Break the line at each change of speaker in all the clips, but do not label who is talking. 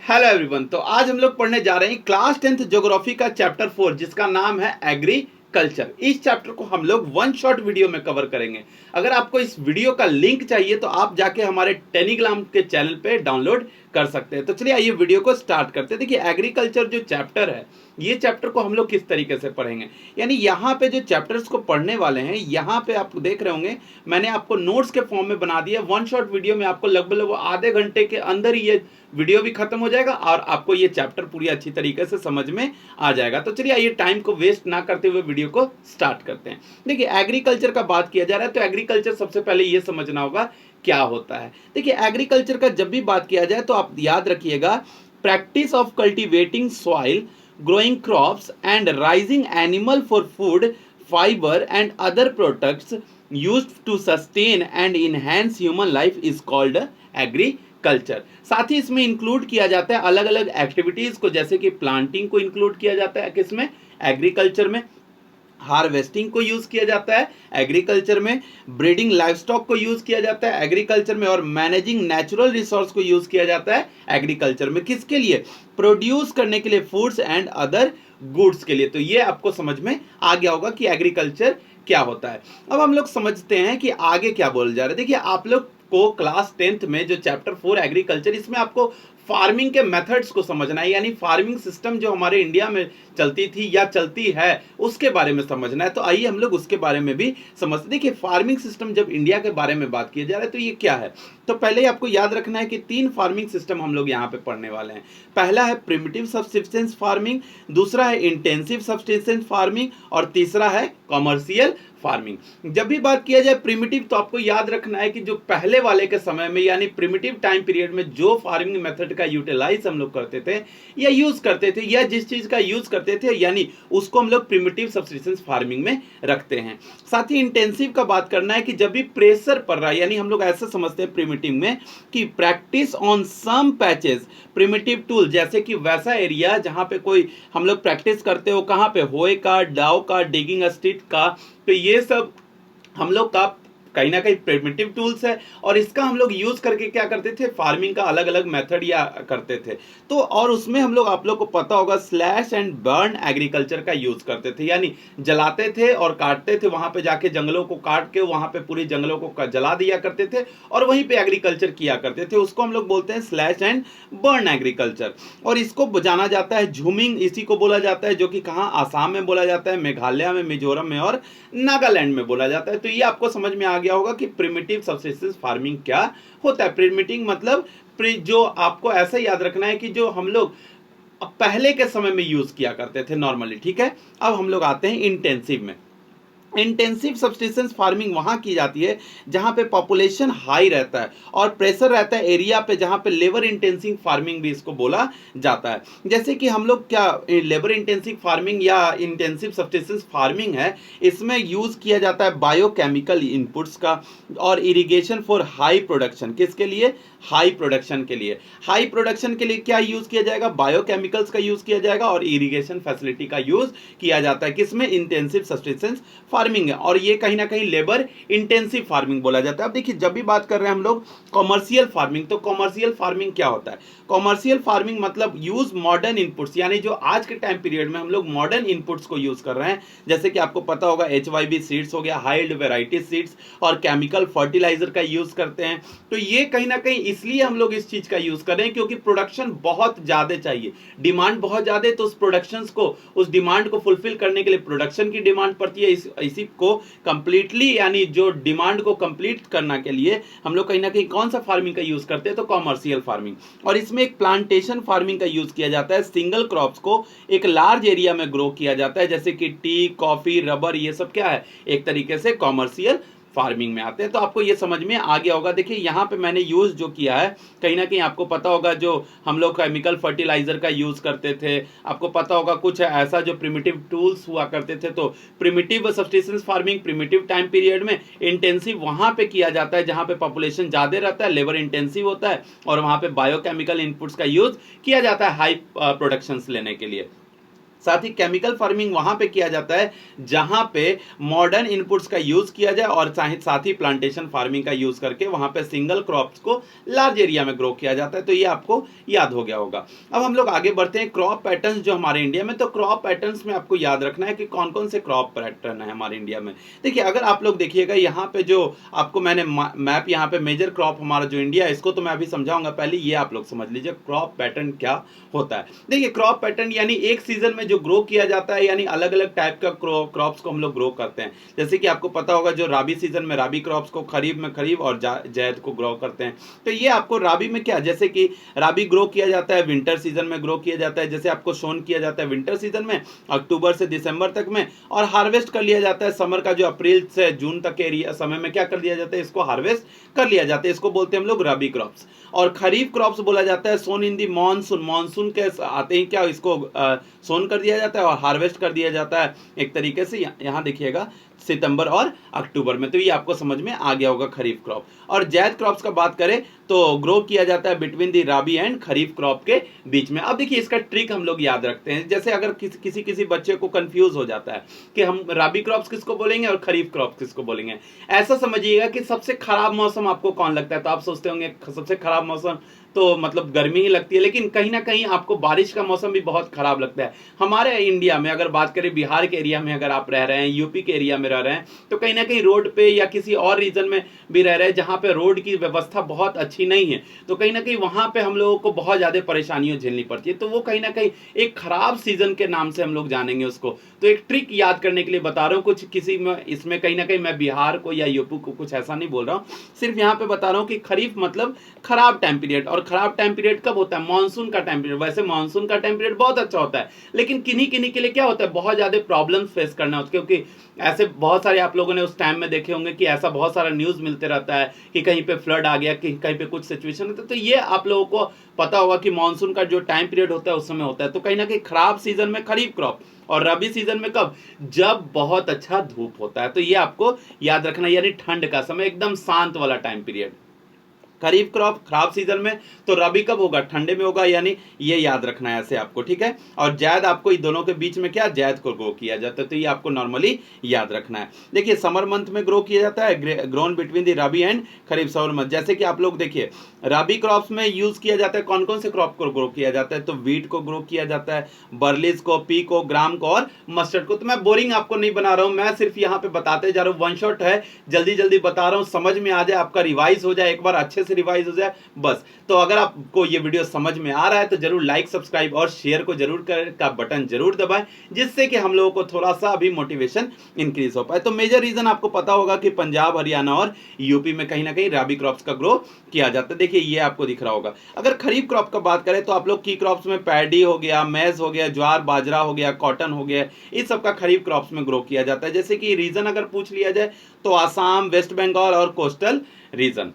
Hello everyone. तो आज हम लोग पढ़ने जा रहे हैं क्लास 10th ज्योग्राफी का चैप्टर 4 जिसका नाम है एग्रीकल्चर। इस चैप्टर को हम लोग वन शॉट वीडियो में कवर करेंगे। अगर आपको इस वीडियो का लिंक चाहिए तो आप जाके हमारे टेलीग्राम के चैनल पे डाउनलोड कर सकते हैं। तो चलिए आइए वीडियो को स्टार्ट करते हैं। देखिए एग्रीकल्चर जो चैप्टर है, ये चैप्टर को हम लोग किस तरीके से पढ़ेंगे, यानी यहाँ पे जो चैप्टर्स को पढ़ने वाले हैं, यहाँ पे आप देख रहे होंगे मैंने आपको नोट्स के फॉर्म में बना दिया। वन शॉट वीडियो में आपको लगभग आधे घंटे के अंदर ही ये वीडियो भी खत्म हो जाएगा और आपको ये चैप्टर पूरी अच्छी तरीके से समझ में आ जाएगा। तो चलिए आइए टाइम को वेस्ट ना करते हुए वीडियो को स्टार्ट करते हैं। देखिए एग्रीकल्चर का बात किया जा रहा है तो एग्रीकल्चर सबसे पहले ये समझना होगा क्या होता है। देखिए एग्रीकल्चर का जब भी बात किया जाए तो आप याद रखिएगा, practice of cultivating soil, growing crops and raising animal for food, fibre and other products used to sustain and enhance human life is called agriculture. साथ ही इसमें इंक्लूड किया जाता है अलग अलग एक्टिविटीज को, जैसे कि प्लांटिंग को इंक्लूड किया जाता है किसमें, एग्रीकल्चर में, हार्वेस्टिंग को यूज किया जाता है एग्रीकल्चर में, ब्रीडिंग लाइवस्टॉक को यूज किया जाता है एग्रीकल्चर में, और मैनेजिंग नेचुरल रिसोर्स को यूज किया जाता है एग्रीकल्चर में। किसके लिए, प्रोड्यूस करने के लिए, फूड्स एंड अदर गुड्स के लिए। तो ये आपको समझ में आ गया होगा कि एग्रीकल्चर क्या होता है। अब हम लोग समझते हैं कि आगे क्या बोल जा रहा है। देखिए आप लोग को क्लास 10th में जो चैप्टर 4 एग्रीकल्चर, इसमें आपको फार्मिंग के मेथड्स को समझना है, यानी फार्मिंग सिस्टम जो हमारे इंडिया में चलती थी या चलती है उसके बारे में समझना है। तो आइए हम लोग उसके बारे में भी समझते। देखिए फार्मिंग सिस्टम जब इंडिया के बारे में बात किया जा रहा है तो ये क्या है। तो पहले ही आपको याद रखना है कि 3 फार्मिंग सिस्टम हम लोग यहाँ पे पढ़ने वाले हैं। पहला है प्रिमिटिव सब्सिस्टेंस फार्मिंग, दूसरा है इंटेंसिव सब्सिस्टेंस फार्मिंग और तीसरा है कॉमर्शियल फार्मिंग। जब भी बात किया जाए प्रिमिटिव तो आपको याद रखना है कि जो पहले वाले के समय में यानी प्रिमिटिव टाइम पीरियड में जो फार्मिंग मेथड का यूटिलाइज हम लोग करते थे या यूज करते थे या जिस चीज का यूज करते थे, यानी उसको हम लोग प्रिमिटिव सब्सिस्टेंस फार्मिंग में रखते हैं। साथ ही इंटेंसिव का बात करना है कि जब भी प्रेशर पड़ रहा है, यानी हम लोग ऐसा समझते हैं प्रिमिटिव में कि practice on some patches primitive tool, जैसे कि वैसा एरिया जहां पे कोई हम लोग प्रैक्टिस करते हो, कहां पे, होए का, डाव का, डिगिंग स्टिक का, तो ये सब हम लोग का कहीं ना कहीं प्रिमिटिव टूल्स है और इसका हम लोग यूज करके क्या करते थे, फार्मिंग का अलग अलग मेथड या करते थे। तो और उसमें हम लोग, आप लोग को पता होगा, स्लैश एंड बर्न एग्रीकल्चर का यूज करते थे, यानी जलाते थे और काटते थे, वहां पे जाके जंगलों को काट के वहां पे पूरे जंगलों को जला दिया करते थे और वहीं पे एग्रीकल्चर किया करते थे। उसको हम लोग बोलते हैं स्लैश एंड बर्न एग्रीकल्चर। और इसको जाना जाता है झूमिंग, इसी को बोला जाता है, जो कि कहाँ, आसाम में बोला जाता है, मेघालय में, मिजोरम में और नागालैंड में बोला जाता है। तो ये आपको समझ में आ गया होगा कि प्रिमिटिव सब्सिस्टेंस फार्मिंग क्या होता है। प्रिमिटिव मतलब जो आपको ऐसा याद रखना है कि जो हम लोग पहले के समय में यूज किया करते थे नॉर्मली, ठीक है। अब हम लोग आते हैं इंटेंसिव में। इंटेंसिव सब्सिस्टेंस फार्मिंग वहां की जाती है जहां पे पॉपुलेशन हाई रहता है और प्रेशर रहता है एरिया पे, जहां पे लेबर इंटेंसिव फार्मिंग भी इसको बोला जाता है। जैसे कि हम लोग क्या, लेबर इंटेंसिव फार्मिंग या इंटेंसिव सब्सिस्टेंस फार्मिंग है, इसमें यूज किया जाता है बायोकेमिकल इनपुट्स का और इरिगेशन फॉर हाई प्रोडक्शन। किसके लिए, हाई प्रोडक्शन के लिए। हाई प्रोडक्शन के लिए क्या यूज किया जाएगा, बायोकेमिकल्स का यूज किया जाएगा और इरिगेशन फैसिलिटी का यूज किया जाता है। किसमें, इंटेंसिव सब्सिस्टेंस फार्मिंग है और ये कहीं ना कहीं लेबर इंटेंसिव फार्मिंग बोला जाता है। अब देखिए जब भी बात कर रहे हैं हम लोग कॉमर्शियल फार्मिंग, तो कॉमर्शियल फार्मिंग क्या होता है। कॉमर्शियल फार्मिंग मतलब यूज मॉडर्न इनपुट्स, यानी जो आज के टाइम पीरियड में हम लोग मॉडर्न इनपुट्स को यूज कर रहे हैं, जैसे कि आपको पता होगा HYB सीड्स हो गया, हाइल्ड वेराइटी सीड्स, और केमिकल फर्टिलाइजर का यूज करते हैं। तो ये कहीं ना कहीं इसलिए हम लोग इस चीज का यूज कर रहे हैं क्योंकि प्रोडक्शन बहुत ज्यादा चाहिए, डिमांड बहुत ज्यादा है, तो उस प्रोडक्शन को, उस डिमांड को फुलफिल करने के लिए प्रोडक्शन की डिमांड पड़ती है। इसी को कंप्लीटली, यानी जो डिमांड को कंप्लीट करना के लिए हम लोग कहीं ना कहीं कौन सा फार्मिंग का यूज करते हैं, तो कॉमर्शियल फार्मिंग। और इसमें एक प्लांटेशन फार्मिंग का यूज किया जाता है, सिंगल क्रॉप्स को एक लार्ज एरिया में ग्रो किया जाता है, जैसे कि टी, कॉफी, रबर, ये सब क्या है, एक तरीके से कॉमर्शियल फार्मिंग में आते हैं। तो आपको ये समझ में आ गया होगा। देखिए यहाँ पे मैंने यूज जो किया है, कहीं ना कहीं आपको पता होगा जो हम लोग केमिकल फर्टिलाइजर का यूज करते थे, आपको पता होगा कुछ ऐसा जो प्रिमिटिव टूल्स हुआ करते थे। तो primitive subsistence farming primitive time period में, इंटेंसिव वहां पे किया जाता है जहां पे पॉपुलेशन ज्यादा रहता है, लेबर इंटेंसिव होता है और वहां पे बायोकेमिकल इनपुट्स का यूज किया जाता है हाई प्रोडक्शन लेने के लिए। साथ ही केमिकल फार्मिंग वहां पे किया जाता है जहां पे मॉडर्न इनपुट्स का यूज किया जाए और साथ ही प्लांटेशन फार्मिंग का यूज करके वहां पे सिंगल क्रॉप्स को लार्ज एरिया में ग्रो किया जाता है। तो ये आपको याद हो गया होगा। अब हम लोग आगे बढ़ते हैं क्रॉप पैटर्न्स जो हमारे इंडिया में, तो क्रॉप पैटर्न्स में आपको याद रखना है कि कौन कौन से क्रॉप पैटर्न है हमारे इंडिया में। देखिए अगर आप लोग देखिएगा यहाँ पे जो आपको मैंने मैप यहाँ पे मेजर क्रॉप हमारा जो इंडिया है इसको तो मैं अभी समझाऊंगा, पहले ये आप लोग समझ लीजिए क्रॉप पैटर्न क्या होता है। देखिए क्रॉप पैटर्न यानी एक सीजन में जो ग्रो किया जाता है, यानी अलग अलग टाइप का क्रॉप्स को हम लोग ग्रो करते हैं। जैसे कि आपको पता होगा जो राबी सीजन में राबी क्रॉप्स को, खरीफ में खरीफ और जायद को ग्रो करते हैं। तो ये आपको राबी में क्या, जैसे कि राबी ग्रो किया जाता है विंटर सीजन में ग्रो किया जाता है, जैसे आपको सोन किया जाता है विंटर सीजन में अक्टूबर से दिसंबर तक में, और हार्वेस्ट कर लिया जाता है समर का जो अप्रैल से जून तक के एरिया समय में क्या कर लिया जाता है, इसको हार्वेस्ट कर लिया जाता है। इसको बोलते हैं हम लोग रबी क्रॉप्स। और खरीफ क्रॉप्स बोला जाता है सोन इन दी मानसून, मानसून के आते ही क्या इसको सोन कर दिया जाता है और हार्वेस्ट कर दिया जाता है एक तरीके से। यहाँ देखिएगा सितंबर और अक्टूबर में। तो ये आपको समझ में आ गया होगा खरीफ क्रॉप। और जायद क्रॉप्स का बात करें तो ग्रो किया जाता है between the rabi and kharif crop के बीच में। अब देखिए इसका ट्रिक हम लोग याद रखते हैं, जैसे अगर किसी बच्चे को कंफ्यूज हो जाता है कि हम राबी क्रॉप्स किसको बोलेंगे और खरीफ क्रॉप किसको बोलेंगे, ऐसा समझिएगा कि सबसे खराब मौसम आपको कौन लगता है। तो आप सोचते होंगे सबसे खराब मौसम तो मतलब गर्मी ही लगती है, लेकिन कहीं ना कहीं आपको बारिश का मौसम भी बहुत खराब लगता है। हमारे इंडिया में अगर बात करें, बिहार के एरिया में अगर आप रह रहे हैं, यूपी के एरिया में रह रहे हैं, तो कहीं ना कहीं रोड पे या किसी और रीजन में भी रह रहे हैं जहां पे रोड की व्यवस्था बहुत अच्छी नहीं है, तो कहीं ना कहीं वहां पे हम लोगों को बहुत ज्यादा परेशानियां झेलनी पड़ती है। तो वो कहीं ना कहीं एक खराब सीजन के नाम से हम लोग जानेंगे उसको। तो एक ट्रिक याद करने के लिए बता रहा हूँ, कुछ किसी में इसमें कहीं ना कहीं मैं बिहार को या यूपी को कुछ ऐसा नहीं बोल रहा हूँ, सिर्फ यहाँ पे बता रहा हूँ कि खरीफ मतलब खराब टाइम पीरियड। और खराब टाइम पीरियड कब होता है, मानसून का टाइम पीरियड। वैसे मानसून का टाइम पीरियड बहुत अच्छा होता है, लेकिन किन्हीं किन्हीं के लिए क्या होता है, बहुत ज्यादा प्रॉब्लम्स फेस करना होता है। क्योंकि ऐसे बहुत सारे आप लोगों ने उस टाइम में देखे होंगे कि ऐसा बहुत सारा न्यूज मिलते रहता है कि कहीं पे फ्लड आ गया, कहीं पे कुछ सिचुएशन होता है। तो ये आप लोगों को पता होगा कि मानसून का जो टाइम पीरियड होता है उस समय होता है। तो कहीं ना कहीं खराब सीजन में खरीफ क्रॉप और रबी सीजन में कब, जब बहुत अच्छा धूप होता है। तो ये आपको याद रखना, यानी ठंड का समय, एकदम शांत वाला टाइम पीरियड। खरीफ क्रॉप खराब सीजन में, तो रबी कब होगा, ठंडे में होगा, यानी ये याद रखना है ऐसे आपको, ठीक है। और जायद आपको इन दोनों के बीच में क्या, जायद को ग्रो किया जाता है। तो ये आपको नॉर्मली याद रखना है। देखिए समर मंथ में ग्रो किया जाता है, grown between the rabi and kharif summer month. जैसे कि आप लोग देखिए रबी क्रॉप्स में यूज किया जाता है, कौन कौन से क्रॉप को ग्रो किया जाता है, तो वीट को ग्रो किया जाता है, बर्लिस को, पी को, ग्राम को और मस्टर्ड को। तो मैं बोरिंग आपको नहीं बना रहा हूं, मैं सिर्फ यहाँ पे बताते जा रहा हूँ, वन शॉट है, जल्दी जल्दी बता रहा हूँ, समझ में आ जाए, आपका रिवाइज हो जाए, एक बार अच्छे से रिवाइज हो जाए बस। तो अगर आपको ये वीडियो समझ में आ रहा है तो जरूर लाइक, सब्सक्राइब और शेयर को जरूर कर का बटन जरूर दबाएं, जिससे कि हम लोगों को थोड़ा सा अभी मोटिवेशन इंक्रीज हो पाए। तो मेजर रीजन आपको पता होगा कि पंजाब, हरियाणा और यूपी में कहीं ना कहीं रबी क्रॉप्स का ग्रो किया जाता है। देखिए ये आपको दिख रहा होगा। अगर खरीफ क्रॉप का बात करें तो आप लोग की क्रॉप्स में पैडी हो गया, मैज हो गया, ज्वार बाजरा हो गया, कॉटन हो गया, इस सब का खरीफ क्रॉप्स में ग्रो किया जाता है। जैसे कि रीजन अगर पूछ लिया जाए तो आसाम, वेस्ट बंगाल और कोस्टल रीजन।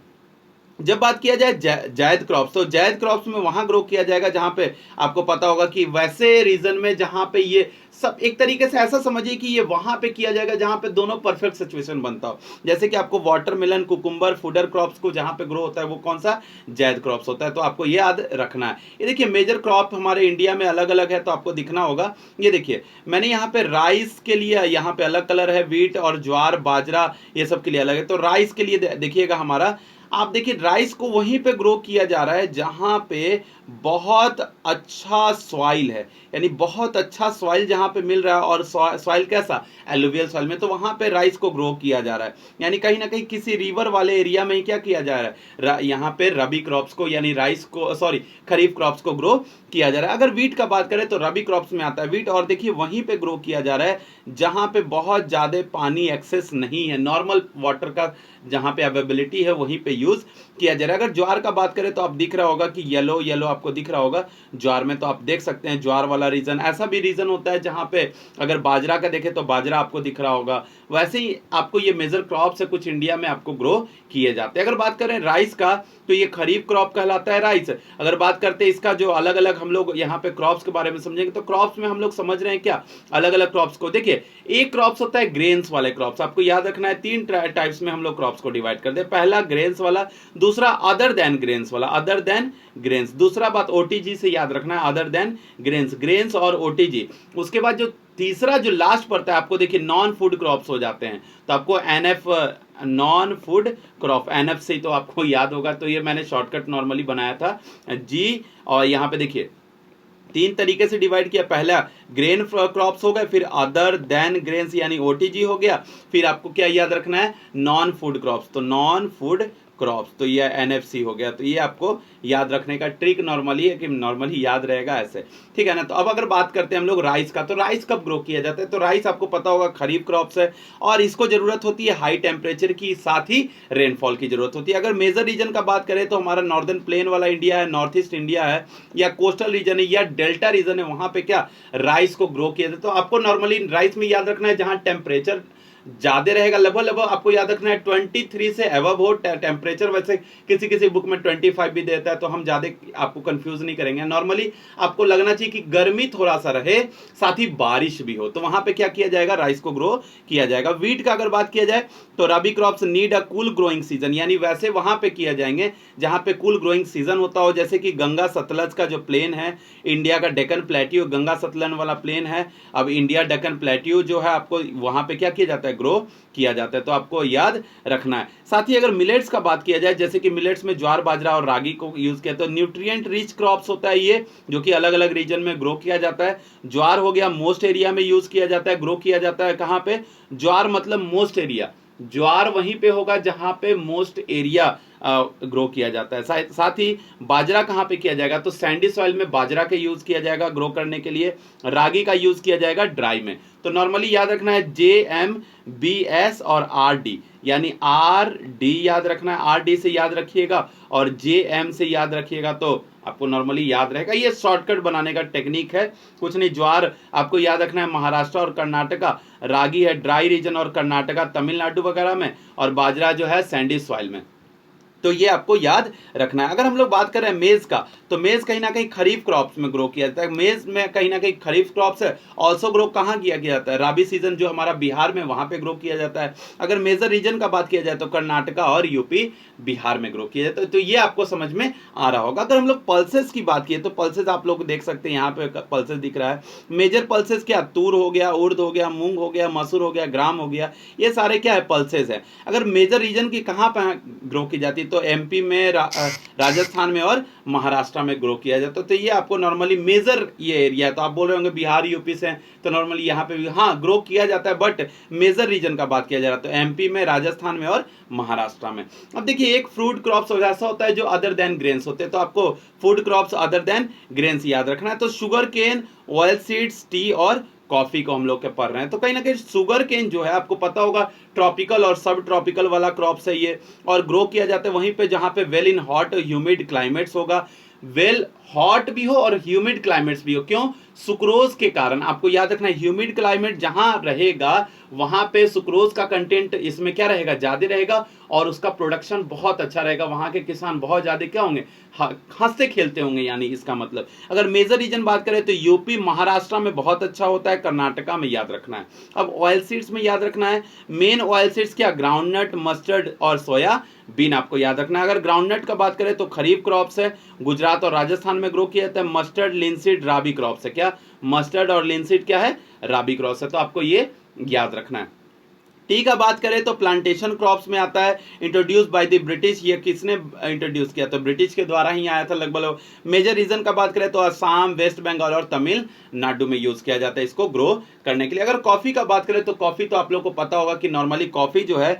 जब बात किया जाए जायद क्रॉप्स, तो जायद क्रॉप्स में वहां ग्रो किया जाएगा जहां पे आपको पता होगा कि वैसे रीजन में जहां पे ये सब, एक तरीके से ऐसा समझिए कि ये वहां पे किया जाएगा जहां पे दोनों परफेक्ट सिचुएशन बनता हो। जैसे कि आपको वाटरमेलन, कुकुम्बर, फूडर क्रॉप्स को जहां पे ग्रो होता है वो कौन सा, जायद क्रॉप्स होता है। तो आपको ये याद रखना है। ये देखिए मेजर क्रॉप हमारे इंडिया में अलग अलग है, तो आपको दिखना होगा। ये देखिए मैंने यहाँ पे राइस के लिए यहाँ पे अलग कलर है, वीट और ज्वार बाजरा ये सब के लिए अलग है। तो राइस के लिए देखिएगा हमारा, आप देखिए राइस को वहीं पे ग्रो किया जा रहा है जहां पे बहुत अच्छा सॉइल है, यानी बहुत अच्छा सॉइल जहां पे मिल रहा है। और सॉइल कैसा, एलुवियल सॉइल में, तो वहां पे राइस को ग्रो किया जा रहा है। यानी कहीं ना कहीं किसी रिवर वाले एरिया में ही क्या किया जा रहा है, यहाँ पे रबी क्रॉप्स को यानी राइस को, सॉरी खरीफ क्रॉप्स को ग्रो किया जा रहा है। अगर वीट का बात करें तो रबी क्रॉप्स में आता है वीट, और देखिए वहीं पे ग्रो किया जा रहा है जहां पे बहुत ज्यादा पानी एक्सेस नहीं है, नॉर्मल वाटर का जहां पे अवेलेबिलिटी है वहीं पे यूज किया जा रहा है। अगर ज्वार का बात करें तो आप दिख रहा होगा कि येलो येलो आपको दिख रहा होगा ज्वार में, तो आप देख सकते हैं ज्वार वाला रीजन। ऐसा भी रीजन होता है जहां पे अगर बाजरा का देखें तो बाजरा आपको दिख रहा होगा। वैसे ही आपको ये मेजर क्रॉप से कुछ इंडिया में आपको ग्रो किए जाते हैं। अगर बात करें राइस का तो ये खरीफ क्रॉप कहलाता है राइस। अगर बात करते हैं इसका जो अलग अलग हम लोग यहाँ पे क्रॉप्स के बारे में समझेंगे, तो क्रॉप्स में हम लोग समझ रहे हैं क्या, अलग अलग क्रॉप्स को। देखिए एक क्रॉप्स होता है ग्रेन्स वाले क्रॉप्स, आपको याद रखना है। तीन टाइप्स में हम लोग क्रॉप्स को डिवाइड करते हैं। पहला ग्रेन्स वाला, दूसरा अदर देन ग्रेन्स वाला, अदर देन ग्रेन्स, दूसरा दूसरा बात ओटीजी से याद रखना है, अदर देन ग्रेन्स, ग्रेन्स और ओटीजी। उसके बाद जो तीसरा जो लास्ट पड़ता है आपको, देखिए नॉन फूड क्रॉप्स हो जाते हैं, तो आपको NF non food crop, NF से तो आपको याद होगा, तो ये मैंने शॉर्टकट नॉर्मली बनाया था जी। और यहाँ पे देखिए 3 तरीके से डिवाइड किया, पहला ग्रेन क्रॉप्स हो गए, फिर अदर देन ग्रेन्स यानी ओटीजी हो गया, फिर आपको क्या याद रखना है, नॉन फूड क्रॉप्स, तो नॉन फूड क्रॉप्स, तो ये एनएफसी हो गया। तो ये आपको याद रखने का ट्रिक नॉर्मली है कि नॉर्मली याद रहेगा ऐसे, ठीक है ना। तो अब अगर बात करते हैं हम लोग राइस का, तो राइस कब ग्रो किया जाता है, तो राइस आपको पता होगा खरीफ क्रॉप्स है, और इसको जरूरत होती है हाई टेम्परेचर की, साथ ही रेनफॉल की जरूरत होती है। अगर मेजर रीजन का बात करें तो हमारा नॉर्दर्न प्लेन वाला इंडिया है, नॉर्थ ईस्ट इंडिया है, या कोस्टल रीजन है, या डेल्टा रीजन है, वहां पे क्या राइस को ग्रो किया जाता है। तो आपको नॉर्मली राइस में याद रखना है जहां टेम्परेचर ज्यादा रहेगा, लगभग आपको याद रखना है 23 से एबव हो टेम्परेचर, वैसे किसी किसी बुक में 25 भी देता है, तो हम ज्यादा आपको कंफ्यूज नहीं करेंगे। नॉर्मली आपको लगना चाहिए कि गर्मी थोड़ा सा रहे, साथ ही बारिश भी हो, तो वहां पे क्या किया जाएगा, राइस को ग्रो किया जाएगा। वीट का अगर बात किया जाए तो rabi crops need a cool growing season, यानी वैसे वहां पे किया जाएंगे जहां पे कूल ग्रोइंग सीजन होता हो, जैसे कि गंगा सतलज का जो प्लेन है, इंडिया का डेक्कन प्लेट्यू गंगा सतलज वाला प्लेन है, अब इंडिया डेक्कन प्लेट्यू जो है आपको वहां पे क्या किया जाता है, ग्रो किया जाता है, तो आपको याद रखना है। साथ ही अगर मिलेट्स का बात किया जाए, जैसे कि मिलेट्स में ज्वार बाजरा और रागी को यूज किया, तो न्यूट्रिएंट रिच क्रॉप्स होता है ये, जो कि अलग अलग रीजन में ग्रो किया जाता है। ज्वार हो गया मोस्ट एरिया में यूज किया जाता है, ग्रो किया जाता है कहां पे, ज्वार मतलब मोस्ट एरिया, ज्वार वहीं पे होगा जहां पे मोस्ट एरिया ग्रो किया जाता है। साथ ही बाजरा कहां पे किया जाएगा, तो सैंडी सॉइल में बाजरा का यूज किया जाएगा ग्रो करने के लिए, रागी का यूज किया जाएगा ड्राई में। तो नॉर्मली याद रखना है JMBS और RD, यानी RD याद रखना है, RD से याद रखिएगा और JM से याद रखिएगा, तो आपको नॉर्मली याद रहेगा। ये शॉर्टकट बनाने का टेक्निक है, कुछ नहीं। ज्वार आपको याद रखना है महाराष्ट्र और कर्नाटका, रागी है ड्राई रीजन और कर्नाटका तमिलनाडु वगैरह में, और बाजरा जो है सैंडी सॉइल में, तो ये आपको याद रखना है। अगर हम लोग बात कर रहे हैं मेज का, तो मेज कहीं ना कहीं खरीफ क्रॉप्स में ग्रो किया जाता है, मेज में कहीं ना कहीं खरीफ क्रॉप्स है, ऑल्सो ग्रो कहाँ किया जाता है, राबी सीजन जो हमारा बिहार में, वहां पे ग्रो किया जाता है। अगर मेजर रीजन का बात किया जाए तो कर्नाटका और यूपी बिहार में ग्रो किया जाता है, तो ये आपको समझ में आ रहा होगा। अगर हम लोग पल्सेस की बात किए तो पल्सेस आप लोग देख सकते हैं, यहाँ पे पल्सेस दिख रहा है। मेजर पल्सेस क्या, तूर हो गया, उर्द हो गया, मूंग हो गया, मसूर हो गया, ग्राम हो गया, ये सारे क्या है, पल्सेस है। अगर मेजर रीजन की कहाँ पे ग्रो की जाती है, तो MP में, राजस्थान में और महाराष्ट्र में ग्रो किया जाता है। तो ये आपको नॉर्मली मेजर ये एरिया है। तो आप बोल रहे होंगे बिहार यूपी से, तो नॉर्मली यहाँ पे भी हाँ ग्रो किया जाता है, बट मेजर रीजन का बात किया जा रहा है तो MP में, राजस्थान में और महाराष्ट्र में। अब देखिए एक फ्रूट क्रॉप्स ऐसा होता है जो अदर देन ग्रेन्स होते हैं, तो आपको food crops other than grains याद रखना है। तो sugar cane, oil seeds, tea और कॉफी को हम लोग के पढ़ रहे हैं। तो कहीं ना कहीं शुगर केन जो है आपको पता होगा ट्रॉपिकल और सब ट्रॉपिकल वाला क्रॉप्स है ये, और ग्रो किया जाता है वहीं पे जहां पे well in hot humid climates होगा, वेल हॉट भी हो और ह्यूमिड क्लाइमेट्स भी हो। क्यों, सुक्रोज के कारण। आपको याद रखना है ह्यूमिड क्लाइमेट जहां रहेगा वहां पे सुक्रोज का कंटेंट इसमें क्या रहेगा, ज्यादा रहेगा, और उसका प्रोडक्शन बहुत अच्छा रहेगा। वहां के किसान बहुत ज्यादा क्या होंगे, हंसते खेलते होंगे, यानी इसका मतलब। अगर मेजर रीजन बात करें तो यूपी महाराष्ट्र में बहुत अच्छा होता है, कर्नाटका में याद रखना है। अब ऑयल सीड्स में याद रखना है, मेन ऑयल सीड्स क्या, ग्राउंडनट, मस्टर्ड और सोया बीन आपको याद रखना है। अगर ग्राउंडनट का बात करें तो खरीफ क्रॉप्स है, गुजरात और राजस्थान में ग्रो किया जाता है। मस्टर्ड, लिनसीड, राबी क्रॉप्स है। क्या, मस्टर्ड और लिनसीड क्या है, राबी क्रॉप्स है, तो आपको ये याद रखना है। टी का बात करें तो प्लांटेशन क्रॉप्स में आता है, इंट्रोड्यूस बाय द ब्रिटिश। ये किसने इंट्रोड्यूस किया, तो ब्रिटिश के द्वारा ही आया था लगभग। मेजर रीजन का बात करें तो असम, वेस्ट बंगाल और तमिलनाडु में यूज किया जाता है इसको ग्रो करने के लिए। अगर कॉफी का बात करें तो कॉफी तो आप लोग को पता होगा कि नॉर्मली कॉफी जो है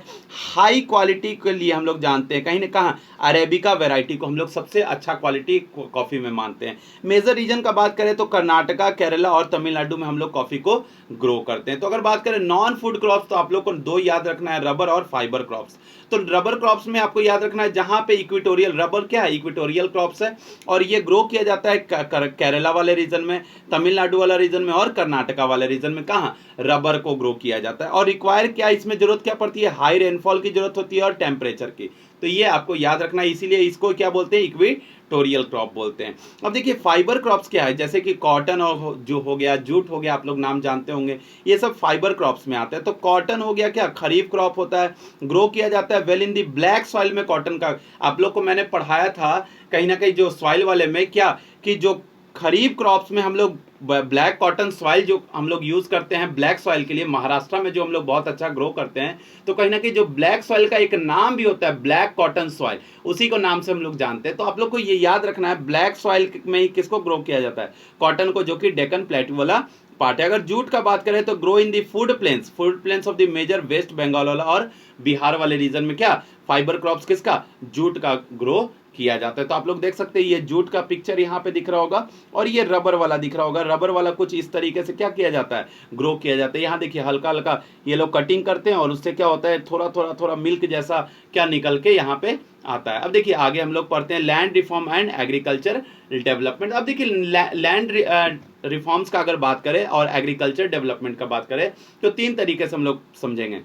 हाई क्वालिटी के लिए हम लोग जानते हैं, कहीं ना कहाँ अरेबिका वेराइटी को हम लोग सबसे अच्छा क्वालिटी कॉफी में मानते हैं। मेजर रीजन का बात करें तो कर्नाटका, केरला और तमिलनाडु में हम लोग कॉफी को ग्रो करते हैं। तो अगर बात करें नॉन फूड क्रॉप्स तो आप लोग को दो याद रखना है, रबर और फाइबर क्रॉप्स। तो रबर क्रॉप्स में आपको याद रखना है जहां पे इक्वेटोरियल, रबर क्या है, इक्वेटोरियल क्रॉप्स है, और ये ग्रो किया जाता है केरला वाले रीजन में, तमिलनाडु वाला रीजन में और कर्नाटका वाले रीजन में। कहां रबर को ग्रो किया जाता है, और रिक्वायर क्या इसमें जरूरत क्या पड़ती है, हाई रेनफॉल की जरूरत होती है और टेम्परेचर की। तो ये आपको याद रखना है, इसीलिए इसको क्या बोलते हैं, इक्वेटोरियल क्रॉप बोलते हैं। अब देखिए फाइबर क्रॉप्स क्या है, जैसे कि कॉटन और जो हो गया, जूट हो गया, आप लोग नाम जानते होंगे, ये सब फाइबर क्रॉप्स में आते हैं। तो कॉटन हो गया क्या, खरीफ क्रॉप होता है, ग्रो किया जाता है well in the black soil में। कॉटन का आप लोग को मैंने पढ़ाया था कहीं ना कहीं जो सॉइल वाले में, क्या कि जो खरीफ क्रॉप्स में हम लोग ब्लैक कॉटन सॉइल जो हम लोग यूज करते हैं ब्लैक सॉइल के लिए, महाराष्ट्र में जो हम लोग बहुत अच्छा ग्रो करते हैं, तो कहीं ना कहीं जो ब्लैक सॉइल का एक नाम भी होता है ब्लैक कॉटन सॉइल, उसी को नाम से हम लोग जानते हैं। तो आप लोग को ये याद रखना है ब्लैक सॉइल में ही किसको ग्रो किया जाता है, कॉटन को, जो कि डेक्कन प्लेटू वाला पार्ट है। अगर जूट का बात करें तो grow in the food plains of the major West Bengal वाला और बिहार वाले रीजन में क्या फाइबर क्रॉप्स किसका, जूट का ग्रो किया जाता है। तो आप लोग देख सकते हैं ये जूट का पिक्चर यहाँ पे दिख रहा होगा, और ये रबर वाला दिख रहा होगा। रबर वाला कुछ इस तरीके से क्या किया जाता है, ग्रो किया जाता है। यहाँ देखिए हल्का हल्का ये लोग कटिंग करते हैं और उससे क्या होता है, थोड़ा थोड़ा थोड़ा मिल्क जैसा क्या निकल के यहाँ पे आता है। अब देखिए आगे हम लोग पढ़ते हैं land reform and agriculture development. अब देखिए लैंड रिफॉर्म्स का अगर बात करें और एग्रीकल्चर डेवलपमेंट का बात करें तो तीन तरीके से हम लोग समझेंगे।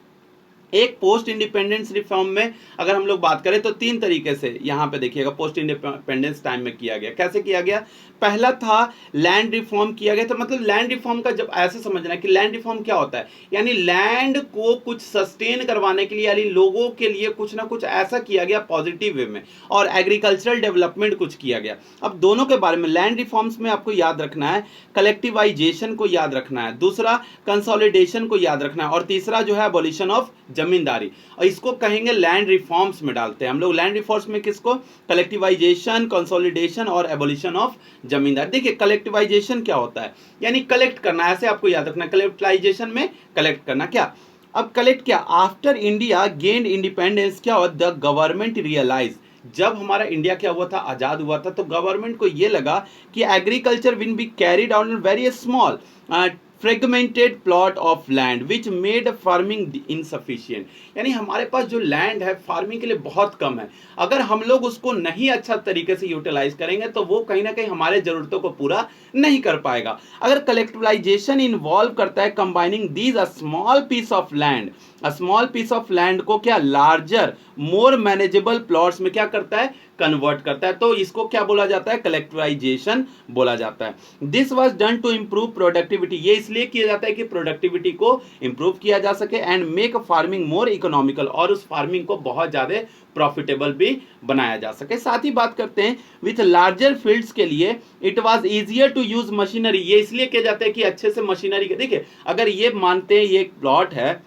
एक पोस्ट इंडिपेंडेंस रिफॉर्म में अगर हम लोग बात करें तो तीन तरीके से यहाँ पे देखिएगा पोस्ट इंडिपेंडेंस टाइम में किया गया। कैसे किया गया, पहला था लैंड रिफॉर्म किया गया। तो मतलब लैंड रिफॉर्म का जब ऐसे समझना है कि लैंड रिफॉर्म क्या होता है, यानी लैंड को कुछ सस्टेन करवाने के लिए, यानी लोगों के लिए कुछ ना कुछ ऐसा किया गया पॉजिटिव वे में, और एग्रीकल्चरल डेवलपमेंट कुछ किया गया। अब दोनों के बारे में लैंड रिफॉर्म्स में आपको याद रखना है कलेक्टिवाइजेशन को याद रखना है, दूसरा कंसोलिडेशन को याद रखना है, और तीसरा जो है एबॉलिशन ऑफ जमींदारी। और इसको कहेंगे लैंड रिफॉर्म्स में डालते हैं हम लोग। लैंड रिफॉर्म्स में किसको, कलेक्टिवाइजेशन, कंसोलिडेशन और एबॉलिशन ऑफ जमींदारी। देखिए कलेक्टिवाइजेशन क्या होता है, यानी कलेक्ट करना, ऐसे आपको याद रखना, कलेक्टिवाइजेशन में कलेक्ट करना। क्या, अब कलेक्ट क्या, आफ्टर इंडिया गेन्ड इंडिपेंडेंस क्या हुआ, द गवर्नमेंट रियलाइज, जब हमारा इंडिया क्या हुआ था, आजाद हुआ था, तो गवर्नमेंट को ये लगा कि agriculture will be carried out in very small fragmented plot of land which made farming insufficient, यानी हमारे पास जो लैंड है फार्मिंग के लिए बहुत कम है, अगर हम लोग उसको नहीं अच्छा तरीके से यूटिलाइज करेंगे तो वो कहीं ना कहीं हमारे जरूरतों को पूरा नहीं कर पाएगा। अगर कलेक्टिवाइजेशन इन्वॉल्व करता है combining these a small piece of land, small piece of land को क्या लार्जर मोर मैनेजेबल प्लॉट्स में क्या करता है, कन्वर्ट करता है, तो इसको क्या बोला जाता है, कलेक्टिवाइजेशन बोला जाता है। This was done to improve productivity, ये इसलिए किया जाता है कि प्रोडक्टिविटी को इंप्रूव किया जा सके, and make farming more economical, और उस फार्मिंग को बहुत ज्यादा प्रॉफिटेबल भी बनाया जा सके। साथ ही बात करते हैं विथ लार्जर फील्ड्स के लिए it was easier to use machinery, ये इसलिए किया जाता है कि अच्छे से मशीनरी, देखिए अगर ये मानते हैं ये एक प्लॉट है,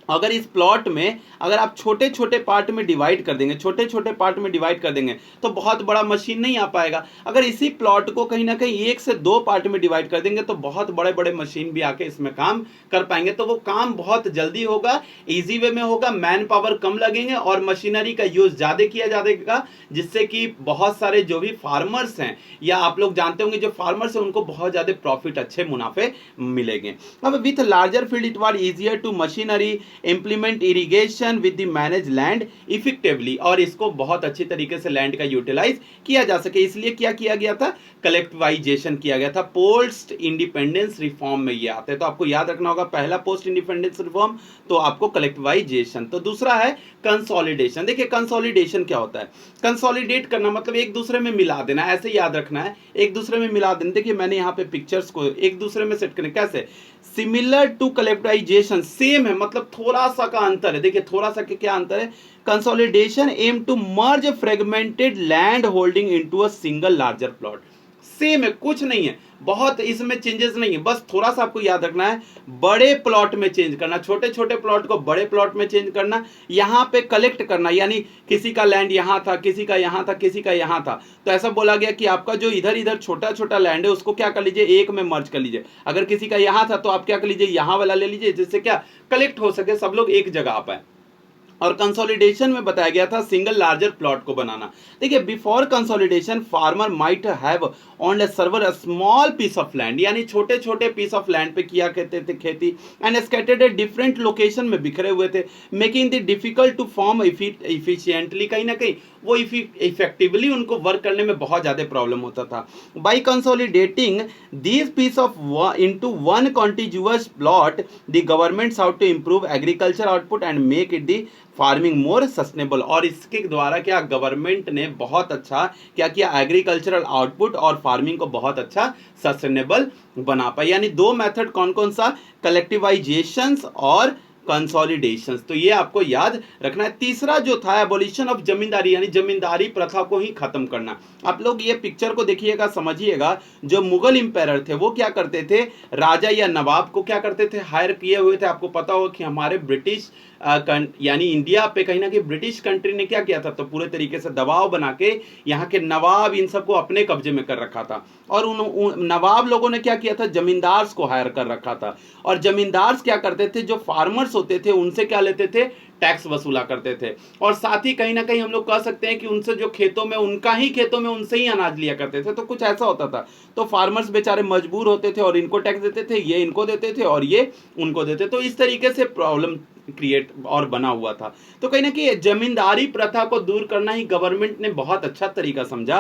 अगर इस प्लॉट में अगर आप छोटे छोटे पार्ट में डिवाइड कर देंगे, छोटे छोटे पार्ट में डिवाइड कर देंगे तो बहुत बड़ा मशीन नहीं आ पाएगा। अगर इसी प्लॉट को कहीं ना कहीं 1 से 2 पार्ट में डिवाइड कर देंगे तो बहुत बड़े बड़े मशीन भी आके इसमें काम कर पाएंगे, तो वो काम बहुत जल्दी होगा, इजी वे में होगा, मैन पावर कम लगेंगे और मशीनरी का यूज ज्यादा किया जाएगा, जिससे कि बहुत सारे जो भी फार्मर्स हैं, या आप लोग जानते होंगे जो फार्मर्स हैं, उनको बहुत ज्यादा प्रॉफिट, अच्छे मुनाफे मिलेंगे। अब with larger field it was easier to machinery implement irrigation with the manage land effectively, और इसको बहुत अच्छी तरीके से लैंड का यूटिलाइज किया जा सके, इसलिए क्या किया गया था, कलेक्टिवाइजेशन किया गया था। पोस्ट इंडिपेंडेंस रिफॉर्म में ये आते हैं, तो आपको याद रखना होगा, पहला पोस्ट इंडिपेंडेंस रिफॉर्म तो आपको कलेक्टिवाइजेशन, तो दूसरा है कंसोलिडेशन। देखिए कंसोलिडेशन क्या होता है, कंसोलिडेट करना मतलब एक दूसरे में मिला देना, ऐसे याद रखना है, एक दूसरे में मिला देना। देखिए मैंने यहाँ पे पिक्चर्स को एक दूसरे में सेट करने, कैसे, सिमिलर टू कलेक्टिवाइजेशन, सेम है, मतलब थोड़ा सा का अंतर है। देखिए थोड़ा सा क्या अंतर है, consolidation aim to merge fragmented land holding into a single larger plot, same है, कुछ नहीं है, बहुत इसमें चेंजेस नहीं है, बस थोड़ा सा आपको याद रखना है, बड़े प्लॉट में चेंज करना, छोटे छोटे प्लॉट को बड़े प्लॉट में चेंज करना, यहां पे कलेक्ट करना, यानी किसी का लैंड यहां था, किसी का यहां था, किसी का यहां था, तो ऐसा बोला गया कि आपका जो इधर इधर छोटा छोटा लैंड है उसको क्या कर लीजिए, एक में मर्ज कर लीजिए। अगर किसी का यहां था तो आप क्या कर लीजिए, यहां वाला ले लीजिए, जिससे क्या कलेक्ट हो सके, सब लोग एक जगह आ पाए। और कंसोलिडेशन में बताया गया था सिंगल लार्जर प्लॉट को बनाना। देखिए before consolidation farmer might have on several a small piece of land, यानी छोटे छोटे पीस ऑफ लैंड पे किया करते थे खेती, and scattered at different location में बिखरे हुए थे, making the difficult to farm efficiently, कहीं ना कहीं वो इफेक्टिवली उनको वर्क करने में बहुत ज्यादा प्रॉब्लम होता था। By consolidating this piece of into one contiguous plot the government how to improve agriculture output and make it the farming more sustainable. और इसके द्वारा क्या गवर्नमेंट ने बहुत अच्छा क्या किया, एग्रीकल्चरल आउटपुट और फार्मिंग को बहुत अच्छा सस्टेनेबल बना पाई। यानी दो मेथड कौन कौन सा, कलेक्टिवाइजेशंस और कंसोलिडेशंस, तो ये आपको याद रखना है। तीसरा जो था एबोलिशन ऑफ जमींदारी, यानी जमींदारी प्रथा को ही खत्म करना। आप लोग ये पिक्चर को देखिएगा, समझिएगा, जो मुगल इंपायर थे वो क्या करते थे, राजा या नवाब को क्या करते थे, हायर किए हुए थे। आपको पता होगा कि हमारे ब्रिटिश यानी इंडिया पे कहीं ना कहीं ब्रिटिश कंट्री ने क्या किया था, तो पूरे तरीके से दबाव बना के यहाँ के नवाब इन सबको अपने कब्जे में कर रखा था। और उन नवाब लोगों ने क्या किया था, जमींदार्स को हायर कर रखा था। और जमींदार्स क्या करते थे, जो फार्मर्स होते थे उनसे क्या लेते थे, टैक्स वसूला करते थे। और साथ ही कहीं ना कहीं हम लोग कह सकते हैं कि उनसे जो खेतों में, उनका ही खेतों में उनसे ही अनाज लिया करते थे। तो कुछ ऐसा होता था, तो फार्मर्स बेचारे मजबूर होते थे और इनको टैक्स देते थे, ये इनको देते थे और ये उनको देते। तो इस तरीके से प्रॉब्लम क्रिएट और बना हुआ था। तो कहीं ना कहीं जमींदारी प्रथा को दूर करना ही गवर्नमेंट ने बहुत अच्छा तरीका समझा।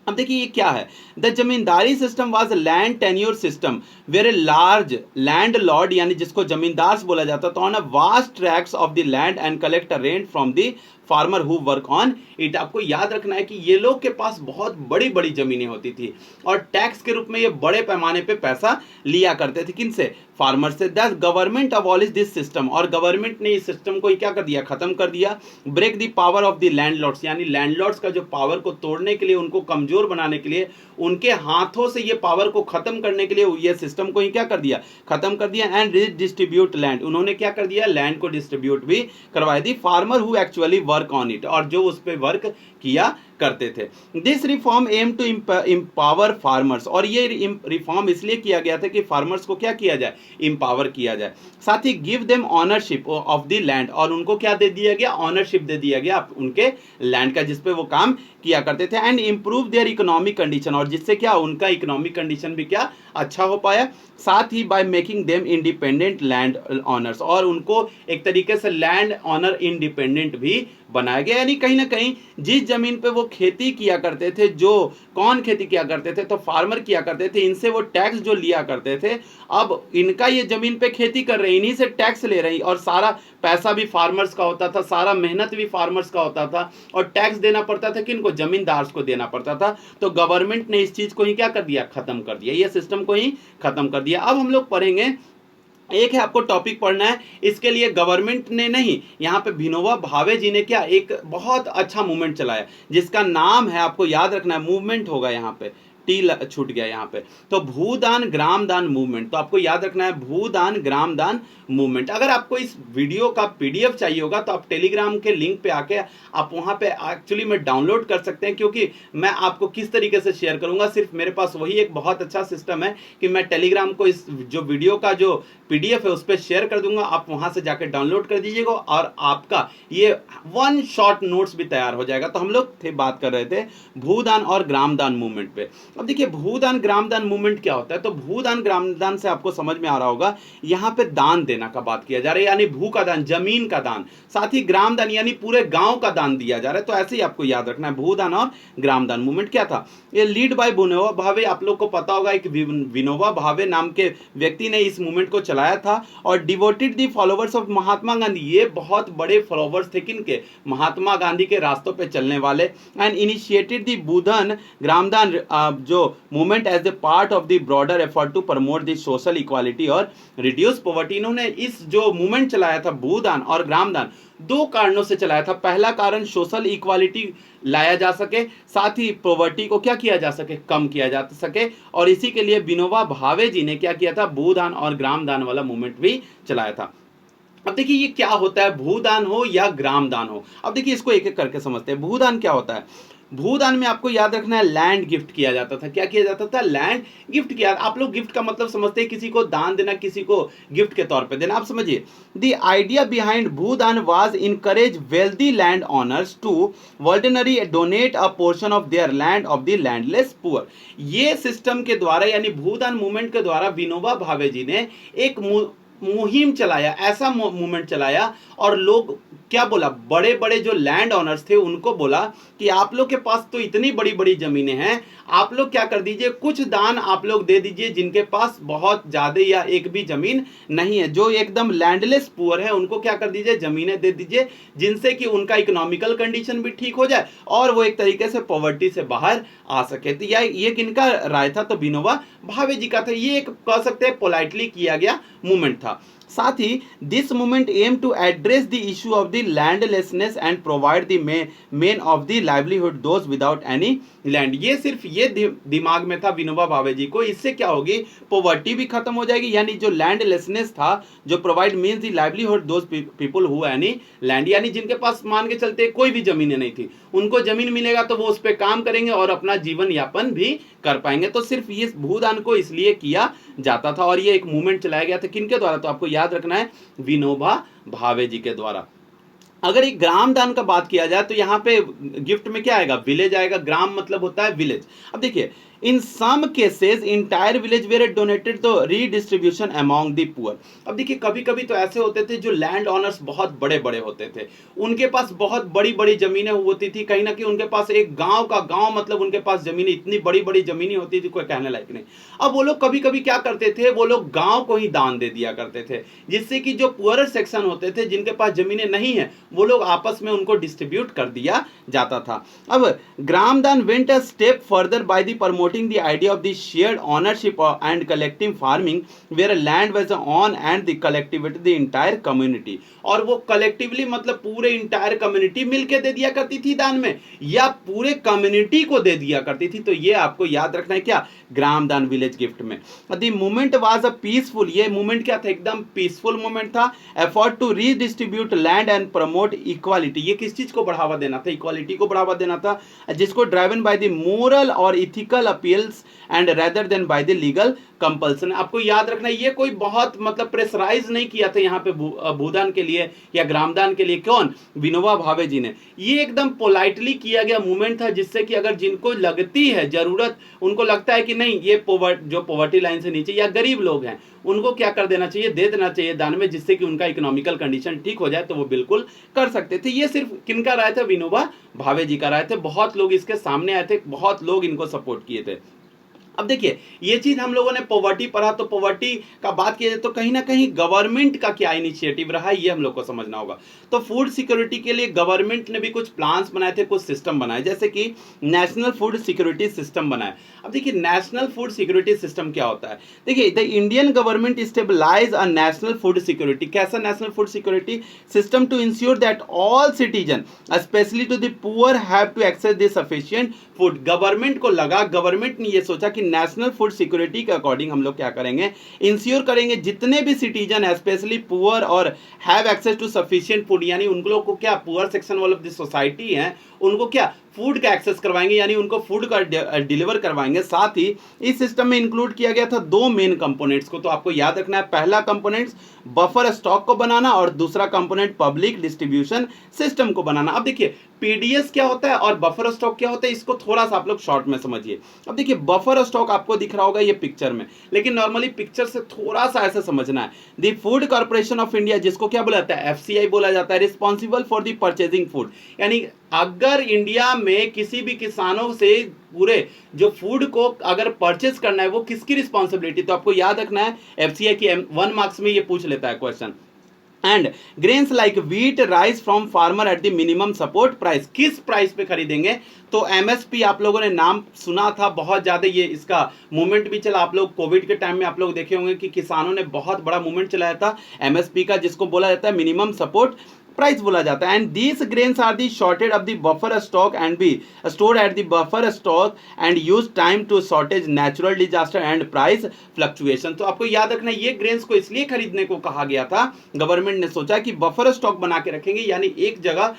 अब देखिए ये क्या है, the zamindari system was land tenure system where a large landlord, यानी जिसको जमींदार बोला जाता था, on a vast tracts of the land and collect a rent from the farmer who work on it. आपको याद रखना है कि ये लोग के पास बहुत बड़ी बड़ी जमीनें होती थी और टैक्स के रूप में ये बड़े पैमाने पे पैसा लिया करते थे, किनसे, फार्मर से। दस गवर्नमेंट अबॉलिश दिस सिस्टम, और गवर्नमेंट ने इस सिस्टम को क्या कर दिया, खत्म कर दिया। Break the power of the landlords, यानी लैंडलॉर्ड्स का जो पावर को तोड़ने के लिए, उनको कमजोर बनाने के लिए, उनके हाथों से ये पावर को खत्म करने के लिए ये सिस्टम को ही क्या कर दिया, खत्म कर दिया। एंड डिस्ट्रीब्यूट लैंड, उन्होंने क्या कर दिया, लैंड को डिस्ट्रीब्यूट भी करवाया। The farmer who actually work on it, और जो उस पर वर्क किया करते थे। This reform aim to empower farmers, और ये रिफॉर्म इसलिए किया गया था कि फार्मर्स को क्या किया जाए, एम्पावर किया जाए। साथ ही give them ownership of the land, और उनको क्या दे दिया गया, ऑनरशिप दे दिया गया उनके लैंड का जिसपे वो काम किया करते थे। And improve their economic condition, और जिससे क्या उनका इकोनॉमिक कंडीशन भी क्या अच्छा हो पाया। साथ ही by making them independent land owners, और उनको एक तरीके से लैंड ऑनर इंडिपेंडेंट भी बनाया गया। यानी कहीं ना कहीं जिस जमीन पे वो खेती किया करते थे, जो कौन खेती किया करते थे, तो फार्मर किया करते थे, इनसे वो टैक्स जो लिया करते थे, अब इनका ये जमीन पे खेती कर रहे हैं, इन्हीं से टैक्स ले रही, और सारा पैसा भी फार्मर्स का होता था, सारा मेहनत भी फार्मर्स का होता था, और टैक्स देना पड़ता था किनको, जमींदार्स को देना पड़ता था। तो गवर्नमेंट ने इस चीज को ही क्या कर दिया, खत्म कर दिया, ये सिस्टम को ही खत्म कर दिया। अब हम लोग पढ़ेंगे, एक है आपको टॉपिक पढ़ना है, इसके लिए गवर्नमेंट ने नहीं, यहाँ पे विनोबा भावे जी ने क्या एक बहुत अच्छा मूवमेंट चलाया, जिसका नाम है, आपको याद रखना है, मूवमेंट होगा यहाँ पे, टी छूट गया यहाँ पे, तो भूदान ग्राम दान मूवमेंट। तो आपको याद रखना है भूदान ग्राम दान मूवमेंट। अगर आपको इस वीडियो का पीडीएफ चाहिए होगा तो आप टेलीग्राम के लिंक पे आके आप वहां पे एक्चुअली में डाउनलोड कर सकते हैं, क्योंकि मैं आपको किस तरीके से शेयर करूंगा, सिर्फ मेरे पास वही एक बहुत अच्छा सिस्टम है कि मैं टेलीग्राम को इस जो वीडियो का जो पीडीएफ है उस पर शेयर कर दूंगा, आप वहां से जाकर डाउनलोड कर दीजिएगा और आपका ये वन शॉट नोट्स भी तैयार हो जाएगा। तो हम लोग थे बात कर रहे थे भूदान और ग्रामदान मूवमेंट पे। अब देखिए भूदान ग्रामदान मूवमेंट क्या होता है, तो भूदान ग्रामदान से आपको समझ में आ रहा होगा, यहाँ पे दान देना का बात किया जा रहा है, यानी भू का दान, जमीन का दान, साथ ही ग्रामदान यानी पूरे गांव का दान दिया जा रहा है। तो ऐसे ही आपको याद रखना है भूदान और ग्रामदान मूवमेंट क्या था। ये लीड बाय विनोबा भावे, आप लोग को पता होगा एक विनोबा भावे नाम के व्यक्ति ने इस मूवमेंट को चलाया था, और devoted the followers of Mahatma Gandhi, ये बहुत बड़े फॉलोवर्स थे किनके, महात्मा गांधी के रास्तों पे चलने वाले। एंड इनिशिएटेड दी भूदान ग्रामदान जो movement as a part of the broader effort to promote the social equality और रिड्यूस पॉवर्टी। इन्होंने इस जो मूवमेंट चलाया था भूदान और ग्रामदान, दो कारणों से चलाया था। पहला कारण सोशल इक्वालिटी लाया जा सके, साथ ही पॉवर्टी को क्या किया जा सके, कम किया जा सके, और इसी के लिए विनोबा भावे जी ने क्या किया था, भूदान और ग्रामदान वाला मूवमेंट भी चलाया था। अब देखिए ये क्या होता है, भूदान हो या ग्रामदान हो। अब देखिए इसको एक एक करके समझते हैं। भूदान क्या होता है, भूदान में आपको याद रखना है लैंड गिफ्ट किया जाता था। क्या किया जाता था, लैंड गिफ्ट किया। आप लोग गिफ्ट का मतलब समझते हैं किसी को दान देना, किसी को गिफ्ट के तौर पे देना। आप समझिए the idea behind Bhoodan was encourage wealthy land owners to voluntary donate a portion of their land of the landless poor. ये सिस्टम के द्वारा यानी भूदान मूवमेंट के द्वारा विनोबा भावे जी ने एक मुहिम चलाया, ऐसा मूवमेंट चलाया, और लोग क्या बोला, बड़े बड़े जो लैंड ओनर्स थे उनको बोला कि आप लोग के पास तो इतनी बड़ी बड़ी जमीनें हैं, आप लोग क्या कर दीजिए, कुछ दान आप लोग दे दीजिए जिनके पास बहुत ज्यादा या एक भी जमीन नहीं है, जो एकदम लैंडलेस पुअर है उनको क्या कर दीजिए, जमीनें दे दीजिए, जिनसे कि उनका इकोनॉमिकल कंडीशन भी ठीक हो जाए और वो एक तरीके से पॉवर्टी से बाहर आ सके। तो ये किनका राय था, तो विनोबा भावे जी का था। ये एक कह सकते हैं पोलाइटली किया गया मूवमेंट था। साथ ही this movement aim to address the issue of the landlessness and provide the mean of the livelihood those without any land. ये सिर्फ ये दिमाग में था विनोबा भावे जी को, इससे क्या होगी, पॉवर्टी भी खत्म हो जाएगी, यानी जो लैंडलेसनेस था, जो provide means the livelihood those people who any land, यानी जिनके पास मान के चलते कोई भी जमीन नहीं थी, उनको जमीन मिलेगा तो वो उस पर काम करेंगे और अपना जीवन यापन भी कर पाएंगे। तो सिर्फ ये भूदान को इसलिए किया जाता था और ये एक मूवमेंट चलाया गया था किनके द्वारा, तो आपको याद रखना है विनोबा भावे जी के द्वारा। अगर एक ग्राम दान का बात किया जाए तो यहाँ पे गिफ्ट में क्या आएगा, विलेज आएगा। ग्राम मतलब होता है विलेज। अब देखिए, in some cases entire village were donated to redistribution among the poor. अब देखिए, कभी कभी तो ऐसे होते थे जो लैंड ऑनर्स बहुत बड़े बड़े होते थे, उनके पास बहुत बड़ी बड़ी जमीनें होती थी, कहीं ना कहीं उनके पास एक गांव का गांव मतलब उनके पास जमीनें, इतनी बड़ी बड़ी जमीनें होती थी, कोई कहने लायक नहीं। अब वो लोग कभी कभी क्या करते थे, वो लोग गांव को ही दान दे दिया करते थे, जिससे कि जो पुअर सेक्शन होते थे जिनके पास जमीनें नहीं है, वो लोग आपस में उनको डिस्ट्रीब्यूट कर दिया जाता था। अब ग्राम दान went a step further by the promoting the idea of the shared ownership and collective farming where land was on and the collectivity the entire community। और वो कलेक्टिवली मतलब पूरे इंटायर कम्युनिटी मिलके दे दिया करती थी दान में, या पूरे कम्युनिटी को दे दिया करती थी। तो ये आपको याद रखना है क्या, ग्राम दान विलेज गिफ्ट में। The movement was a peaceful, ये मूवमेंट क्या था, एकदम पीसफुल मूवमेंट था। Effort to redistribute land and promote equality, ये किस चीज को बढ़ावा देना था, इक्वालिटी को बढ़ावा देना था, जिसको ड्राइवन बाय द मोरल और ethical appeals and rather than by the legal compulsion. आपको याद रखना, ये कोई बहुत मतलब प्रेशराइज नहीं किया था यहाँ पे भूदान के लिए या ग्रामदान के लिए, कौन, विनोबा भावे जी ने। ये एकदम पोलाइटली किया गया मूवमेंट था, जिससे कि अगर जिनको लगती है जरूरत, उनको लगता है कि नहीं ये जो पॉवर्टी लाइन से नीचे या गरीब लोग हैं, उनको क्या कर देना चाहिए, दे देना चाहिए दान में, जिससे कि उनका इकोनॉमिकल कंडीशन ठीक हो जाए, तो वो बिल्कुल कर सकते थे। ये सिर्फ किनका राय था, विनोबा भावे जी का राय थे। बहुत लोग इसके सामने आए थे, बहुत लोग इनको सपोर्ट किए थे। अब देखिए, ये चीज हम लोगों ने पॉवर्टी पढ़ा, तो पॉवर्टी का बात किया जाए तो कहीं ना कहीं गवर्नमेंट का क्या इनिशिएटिव रहा है, ये हम लोग को समझना होगा। तो फूड सिक्योरिटी के लिए गवर्नमेंट ने भी कुछ प्लान्स बनाए थे, कुछ सिस्टम बनाए, जैसे कि नेशनल फूड सिक्योरिटी सिस्टम बनाए। अब देखिए, नेशनल फूड सिक्योरिटी सिस्टम क्या होता है, देखिए, the Indian government stabilize a national food security. कैसा national food security system, to ensure that all citizen specially to the poor have to access the sufficient food. Government को लगा, government ने ये सोचा कि नेशनल फूड सिक्योरिटी के according हम लोग क्या करेंगे, इंश्योर करेंगे जितने भी सिटीजन है स्पेशली पुअर और have access to sufficient food, यानी उन लोग को क्या, पुअर सेक्शन वाले ऑफ द सोसाइटी है, उनको क्या फूड का एक्सेस करवाएंगे, यानी उनको फूड का डिलीवर करवाएंगे। साथ ही इस सिस्टम में इंक्लूड किया गया था दो मेन कंपोनेंट्स को, तो आपको याद रखना है, पहला कंपोनेंट्स बफर स्टॉक को बनाना और दूसरा कंपोनेंट पब्लिक डिस्ट्रीब्यूशन सिस्टम को बनाना। अब देखिए, पीडीएस क्या होता है और बफर स्टॉक क्या होता है, इसको थोड़ा सा आप लोग शॉर्ट में समझिए। अब देखिए, बफर स्टॉक आपको दिख रहा होगा ये पिक्चर में, लेकिन नॉर्मली पिक्चर से थोड़ा सा ऐसे समझना है। The food corporation of India, जिसको क्या बोला जाता है, एफसीआई बोला जाता है, responsible for the purchasing food. यानी अगर इंडिया में किसी भी किसानों से पूरे जो फूड को अगर परचेज करना है, वो किसकी रिस्पॉन्सिबिलिटी, तो आपको याद रखना है, एफसीआई की 1 मार्क्स में ये पूछ लेता है question. And grains like wheat rice from farmer at the minimum support price, किस प्राइस पे खरीदेंगे, तो एमएसपी आप लोगों ने नाम सुना था बहुत ज्यादा, ये इसका मूवमेंट भी चला। आप लोग कोविड के टाइम में आप लोग देखे होंगे कि किसानों ने बहुत बड़ा मूवमेंट चलाया था एमएसपी का, जिसको बोला जाता है मिनिमम सपोर्ट प्राइस बोला जाता है। And these grains are the shorted of the buffer stock and be stored at the buffer stock and use time to shortage, natural disaster and price fluctuation. तो आपको याद रखना, ये ग्रेन्स को इसलिए खरीदने को कहा गया था, गवर्नमेंट ने सोचा कि बफर स्टॉक बना के रखेंगे, यानी एक जगह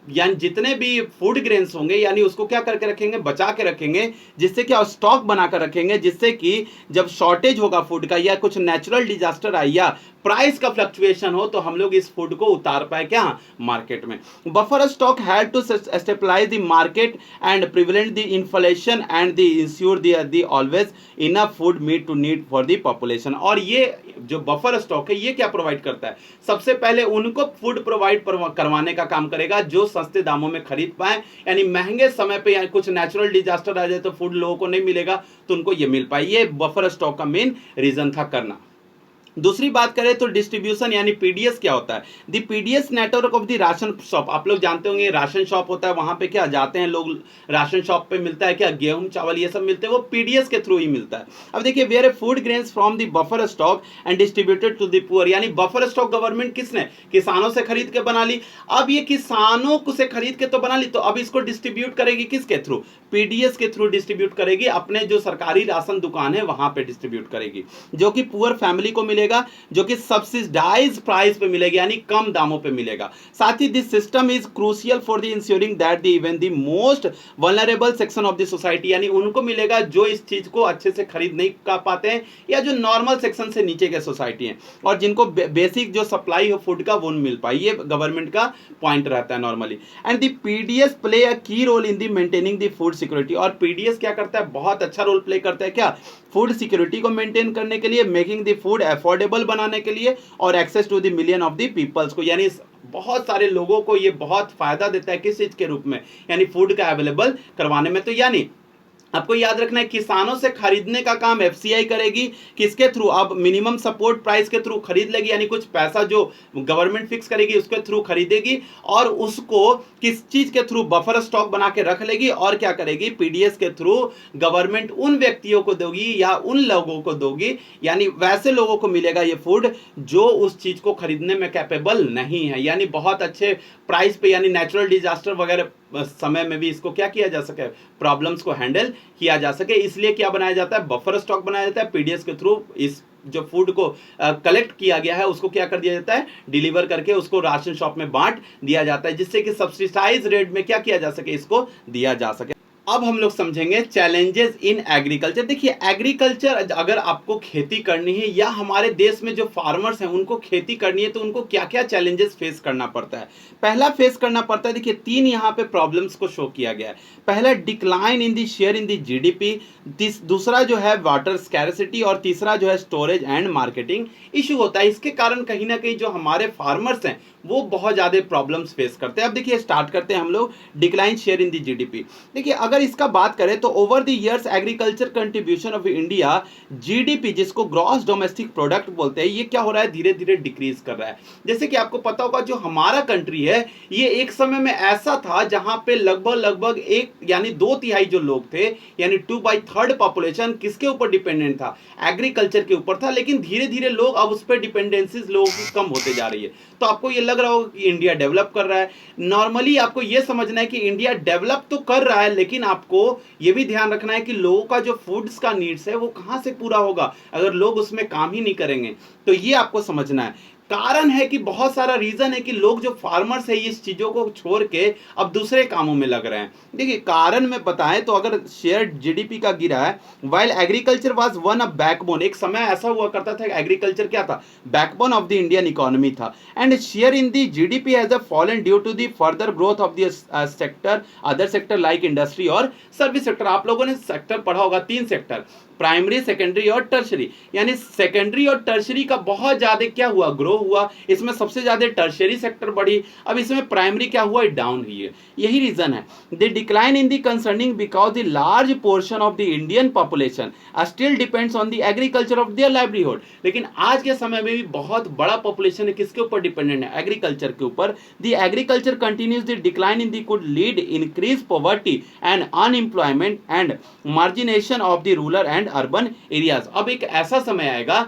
यानी जितने भी फूड ग्रेन्स होंगे यानी उसको क्या करके रखेंगे, बचा के रखेंगे, जिससे क्या स्टॉक बनाकर रखेंगे, जिससे कि जब शॉर्टेज होगा फूड का या कुछ नेचुरल डिजास्टर आई या प्राइस का फ्लक्चुएशन हो तो हम लोग इस फूड को उतार पाए क्या मार्केट में। Buffer stock had to stabilise the market and prevent the inflation and the ensure the always enough food meet to need for the population. और ये जो बफर स्टॉक है ये क्या प्रोवाइड करता है, सबसे पहले उनको फूड प्रोवाइड करवाने का काम करेगा जो सस्ते दामों में खरीद पाए, यानी महंगे समय पे यानी कुछ नेचुरल डिजास्टर आ जाए तो फूड लोगों को नहीं मिलेगा तो उनको ये मिल पाए। ये बफर स्टॉक का मेन रीजन था करना। दूसरी बात करें तो डिस्ट्रीब्यूशन यानी पीडीएस क्या होता है, the PDS network of the ration shop. आप लोग जानते होंगे राशन शॉप होता है, वहां पे क्या जाते हैं लोग, राशन शॉप पे मिलता है क्या, गेहूं चावल ये सब मिलते हैं, वो पीडीएस के थ्रू ही मिलता है। अब देखिए where a food grains from the buffer stock and distributed to the poor, यानी बफर स्टॉक गवर्नमेंट किसने, किसानों से खरीद के बना ली। अब ये किसानों को से खरीद के तो बना ली, तो अब इसको डिस्ट्रीब्यूट करेगी किसके थ्रू, पीडीएस के थ्रू डिस्ट्रीब्यूट करेगी, अपने जो सरकारी राशन दुकान है वहां पे डिस्ट्रीब्यूट करेगी, जो कि पुअर फैमिली को मिलेगा, जो कि सब्सिडाइज प्राइस पे मिलेगा यानी कम दामों पे मिलेगा। साथ ही this system is crucial for the ensuring that the even the most vulnerable section of the society, यानी उनको मिलेगा जो इस चीज को अच्छे से खरीद नहीं कर पाते हैं या जो नॉर्मल सेक्शन से नीचे के सोसाइटी हैं और जिनको बेसिक जो सप्लाई हो फूड का वो मिल पाए। ये गवर्नमेंट का पॉइंट रहता है normally. And the PDS play a key role in the maintaining the food security, और पीडीएस क्या करता है, बहुत अच्छा रोल प्ले करता है क्या, फूड सिक्योरिटी को मेंटेन करने के लिए, मेकिंग द फूड अफोर्डेबल बनाने के लिए और access to the million of the peoples को, यानी बहुत सारे लोगों को ये बहुत फायदा देता है किस चीज के रूप में, यानी फूड का अवेलेबल करवाने में। तो यानी आपको याद रखना है किसानों से खरीदने का काम एफसीआई करेगी, किसके थ्रू, अब मिनिमम सपोर्ट प्राइस के थ्रू खरीद लेगी, यानी कुछ पैसा जो गवर्नमेंट फिक्स करेगी उसके थ्रू खरीदेगी और उसको किस चीज के थ्रू, बफर स्टॉक बना के रख लेगी और क्या करेगी, पीडीएस के थ्रू गवर्नमेंट उन व्यक्तियों को दोगी या उन लोगों को दोगी, यानी वैसे लोगों को मिलेगा ये फूड जो उस चीज को खरीदने में कैपेबल नहीं है, यानी बहुत अच्छे प्राइस पे, यानी नेचुरल डिजास्टर वगैरह समय में भी इसको क्या किया जा सके, प्रॉब्लम्स को हैंडल किया जा सके। इसलिए क्या बनाया जाता है, बफर स्टॉक बनाया जाता है, पीडीएस के थ्रू इस जो फूड को कलेक्ट किया गया है उसको क्या कर दिया जाता है, डिलीवर करके उसको राशन शॉप में बांट दिया जाता है, जिससे कि सब्सिडाइज रेट में क्या किया जा सके, इसको दिया जा सके। अब हम लोग समझेंगे चैलेंजेस इन एग्रीकल्चर। देखिए एग्रीकल्चर, अगर आपको खेती करनी है या हमारे देश में जो फार्मर्स हैं उनको खेती करनी है तो उनको क्या क्या चैलेंजेस फेस करना पड़ता है। पहला फेस करना पड़ता है, देखिए 3 यहाँ पे प्रॉब्लम्स को शो किया गया है। पहला decline in the share in the GDP, दूसरा जो है वाटर स्कैरसिटी और तीसरा जो है स्टोरेज एंड मार्केटिंग इशू होता है। इसके कारण कहीं ना कहीं जो हमारे फार्मर्स हैं वो बहुत ज़्यादा प्रॉब्लम्स फेस करते हैं। अब देखिए स्टार्ट करते हैं हम लोग decline share in the GDP. देखिए अगर इसका बात करें तो over the years agriculture contribution of India GDP, जिसको ग्रॉस डोमेस्टिक प्रोडक्ट बोलते हैं, ये क्या हो रहा है, धीरे धीरे डिक्रीज कर रहा है। जैसे कि आपको पता होगा जो हमारा कंट्री है ये एक समय में ऐसा था जहां पे लगभग एक यानी 2/3 जो लोग थे, यानी 2/3 पॉपुलेशन किसके ऊपर डिपेंडेंट था, एग्रीकल्चर के ऊपर था। लेकिन धीरे धीरे लोग अब उस पर डिपेंडेंसीज लोगों की कम होते जा रही है। तो आपको ये लग रहा होगा कि इंडिया डेवलप कर रहा है। नॉर्मली आपको ये समझना है कि इंडिया डेवलप तो कर रहा है, लेकिन आपको ये भी ध्यान रखना है कि लोगों का जो फूड्स का नीड्स है वो कहां से पूरा होगा अगर लोग उसमें काम ही नहीं करेंगे। तो ये आपको समझना है। कारण है कि बहुत सारा रीजन है कि लोग जो फार्मर्स है इस चीजों को छोड़ के अब दूसरे कामों में लग रहे हैं। देखिए कारण में बताएं तो अगर शेयर जीडीपी का गिरा है, while agriculture was one of backbone, एक समय ऐसा हुआ करता था एग्रीकल्चर क्या था, backbone of the Indian economy था। And share in the GDP has a fallen due to the further growth of the sector, other sector like industry और सर्विस सेक्टर। आप लोगों ने सेक्टर पढ़ा होगा, 3 सेक्टर, प्राइमरी, सेकेंडरी और tertiary, यानी secondary और टर्शरी का बहुत ज्यादा क्या हुआ, ग्रो हुआ। इसमें सबसे ज्यादा टर्शरी सेक्टर बढ़ी। अब इसमें प्राइमरी क्या हुआ, डाउन हुई है। यही रीजन है the decline in the concerning because the large portion of the Indian population still depends on the agriculture of their livelihood. लेकिन आज के समय में भी बहुत बड़ा पॉपुलेशन है किसके ऊपर डिपेंडेंट है, एग्रीकल्चर के ऊपर। The agriculture continues the decline in the could lead increase poverty and unemployment and margination of the rural and urban areas. अब एक ऐसा समय आएगा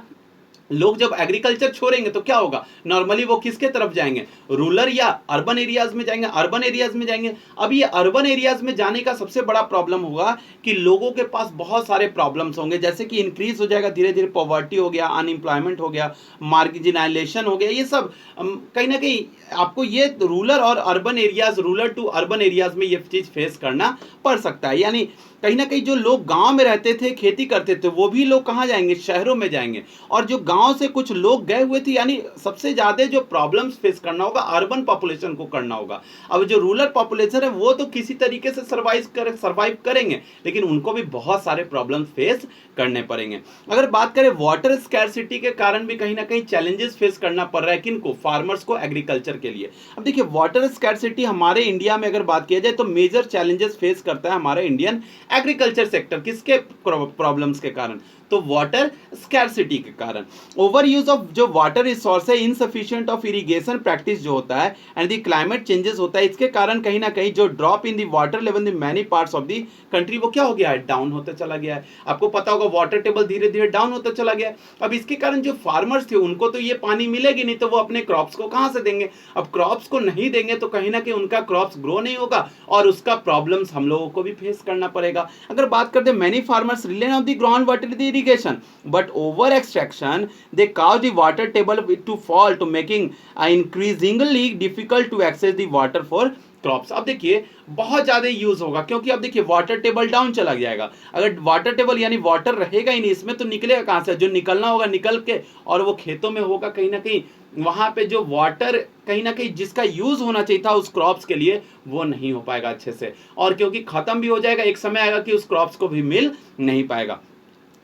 लोग जब एग्रीकल्चर छोड़ेंगे तो क्या होगा, नॉर्मली वो किसके तरफ जाएंगे, रूरल या अर्बन एरियाज में जाएंगे, अर्बन एरियाज में जाएंगे। अब ये अर्बन एरियाज में जाने का सबसे बड़ा प्रॉब्लम होगा कि लोगों के पास बहुत सारे प्रॉब्लम्स होंगे, जैसे कि इंक्रीज हो जाएगा धीरे धीरे पॉवर्टी हो गया, अनएम्प्लॉयमेंट हो गया, मार्जिनाइजेशन हो गया, ये सब कहीं ना कहीं आपको ये रूरल और urban areas, rural to urban areas में ये चीज फेस करना पड़ सकता है। यानी कहीं ना कहीं जो लोग गांव में रहते थे, खेती करते थे, वो भी लोग कहाँ जाएंगे, शहरों में जाएंगे। और जो गांव से कुछ लोग गए हुए थे, यानी सबसे ज्यादा जो प्रॉब्लम्स फेस करना होगा अर्बन पॉपुलेशन को करना होगा। अब जो रूरल पॉपुलेशन है वो तो किसी तरीके से सर्वाइव करेंगे, लेकिन उनको भी बहुत सारे प्रॉब्लम फेस करने पड़ेंगे। अगर बात करें वाटर स्कैरसिटी के कारण भी कहीं ना कहीं चैलेंजेस फेस करना पड़ रहा है, किनको, फार्मर्स को, एग्रीकल्चर के लिए। अब देखिए वाटर स्कैरसिटी हमारे इंडिया में अगर बात किया जाए तो मेजर चैलेंजेस फेस करता है हमारा इंडियन एग्रीकल्चर सेक्टर, किसके प्रॉब्लम्स के कारण, तो वाटर स्कैरसिटी के कारण। ओवर यूज ऑफ जो वाटर रिसोर्स है, इनसफिशिएंट ऑफ इरिगेशन प्रैक्टिस जो होता है, एंड द क्लाइमेट चेंजेस होता है, इसके कारण कहीं ना कहीं जो drop in the water level in many parts of the country वो क्या हो गया है, डाउन होता चला गया है। आपको पता होगा वाटर टेबल धीरे धीरे डाउन होता चला गया है। अब इसके कारण जो फार्मर्स थे उनको तो ये पानी मिलेगी नहीं, तो वो अपने क्रॉप्स को कहां से देंगे। अब क्रॉप्स को नहीं देंगे तो कहीं ना कहीं उनका क्रॉप्स ग्रो नहीं होगा और उसका प्रॉब्लम्स हम लोगों को भी फेस करना पड़ेगा। अगर बात करते हैं many farmers rely on the ground water irrigation, but over extraction they cause the water table to fall to making increasingly difficult to access the water for crops. अब देखिए बहुत ज्यादा यूज होगा, क्योंकि अब देखिए वाटर टेबल डाउन चला जाएगा। अगर वाटर टेबल यानी वाटर रहेगा ही नहीं इसमें तो निकलेगा कहां से, जो निकलना होगा निकल के, और वो खेतों में होगा कहीं ना कहीं, वहां पे जो वाटर कहीं ना कहीं जिसका यूज होना चाहिए था उस क्रॉप्स के लिए वो नहीं हो पाएगा अच्छे से, और क्योंकि खत्म भी हो जाएगा, एक समय आएगा कि उस क्रॉप्स को भी मिल नहीं पाएगा।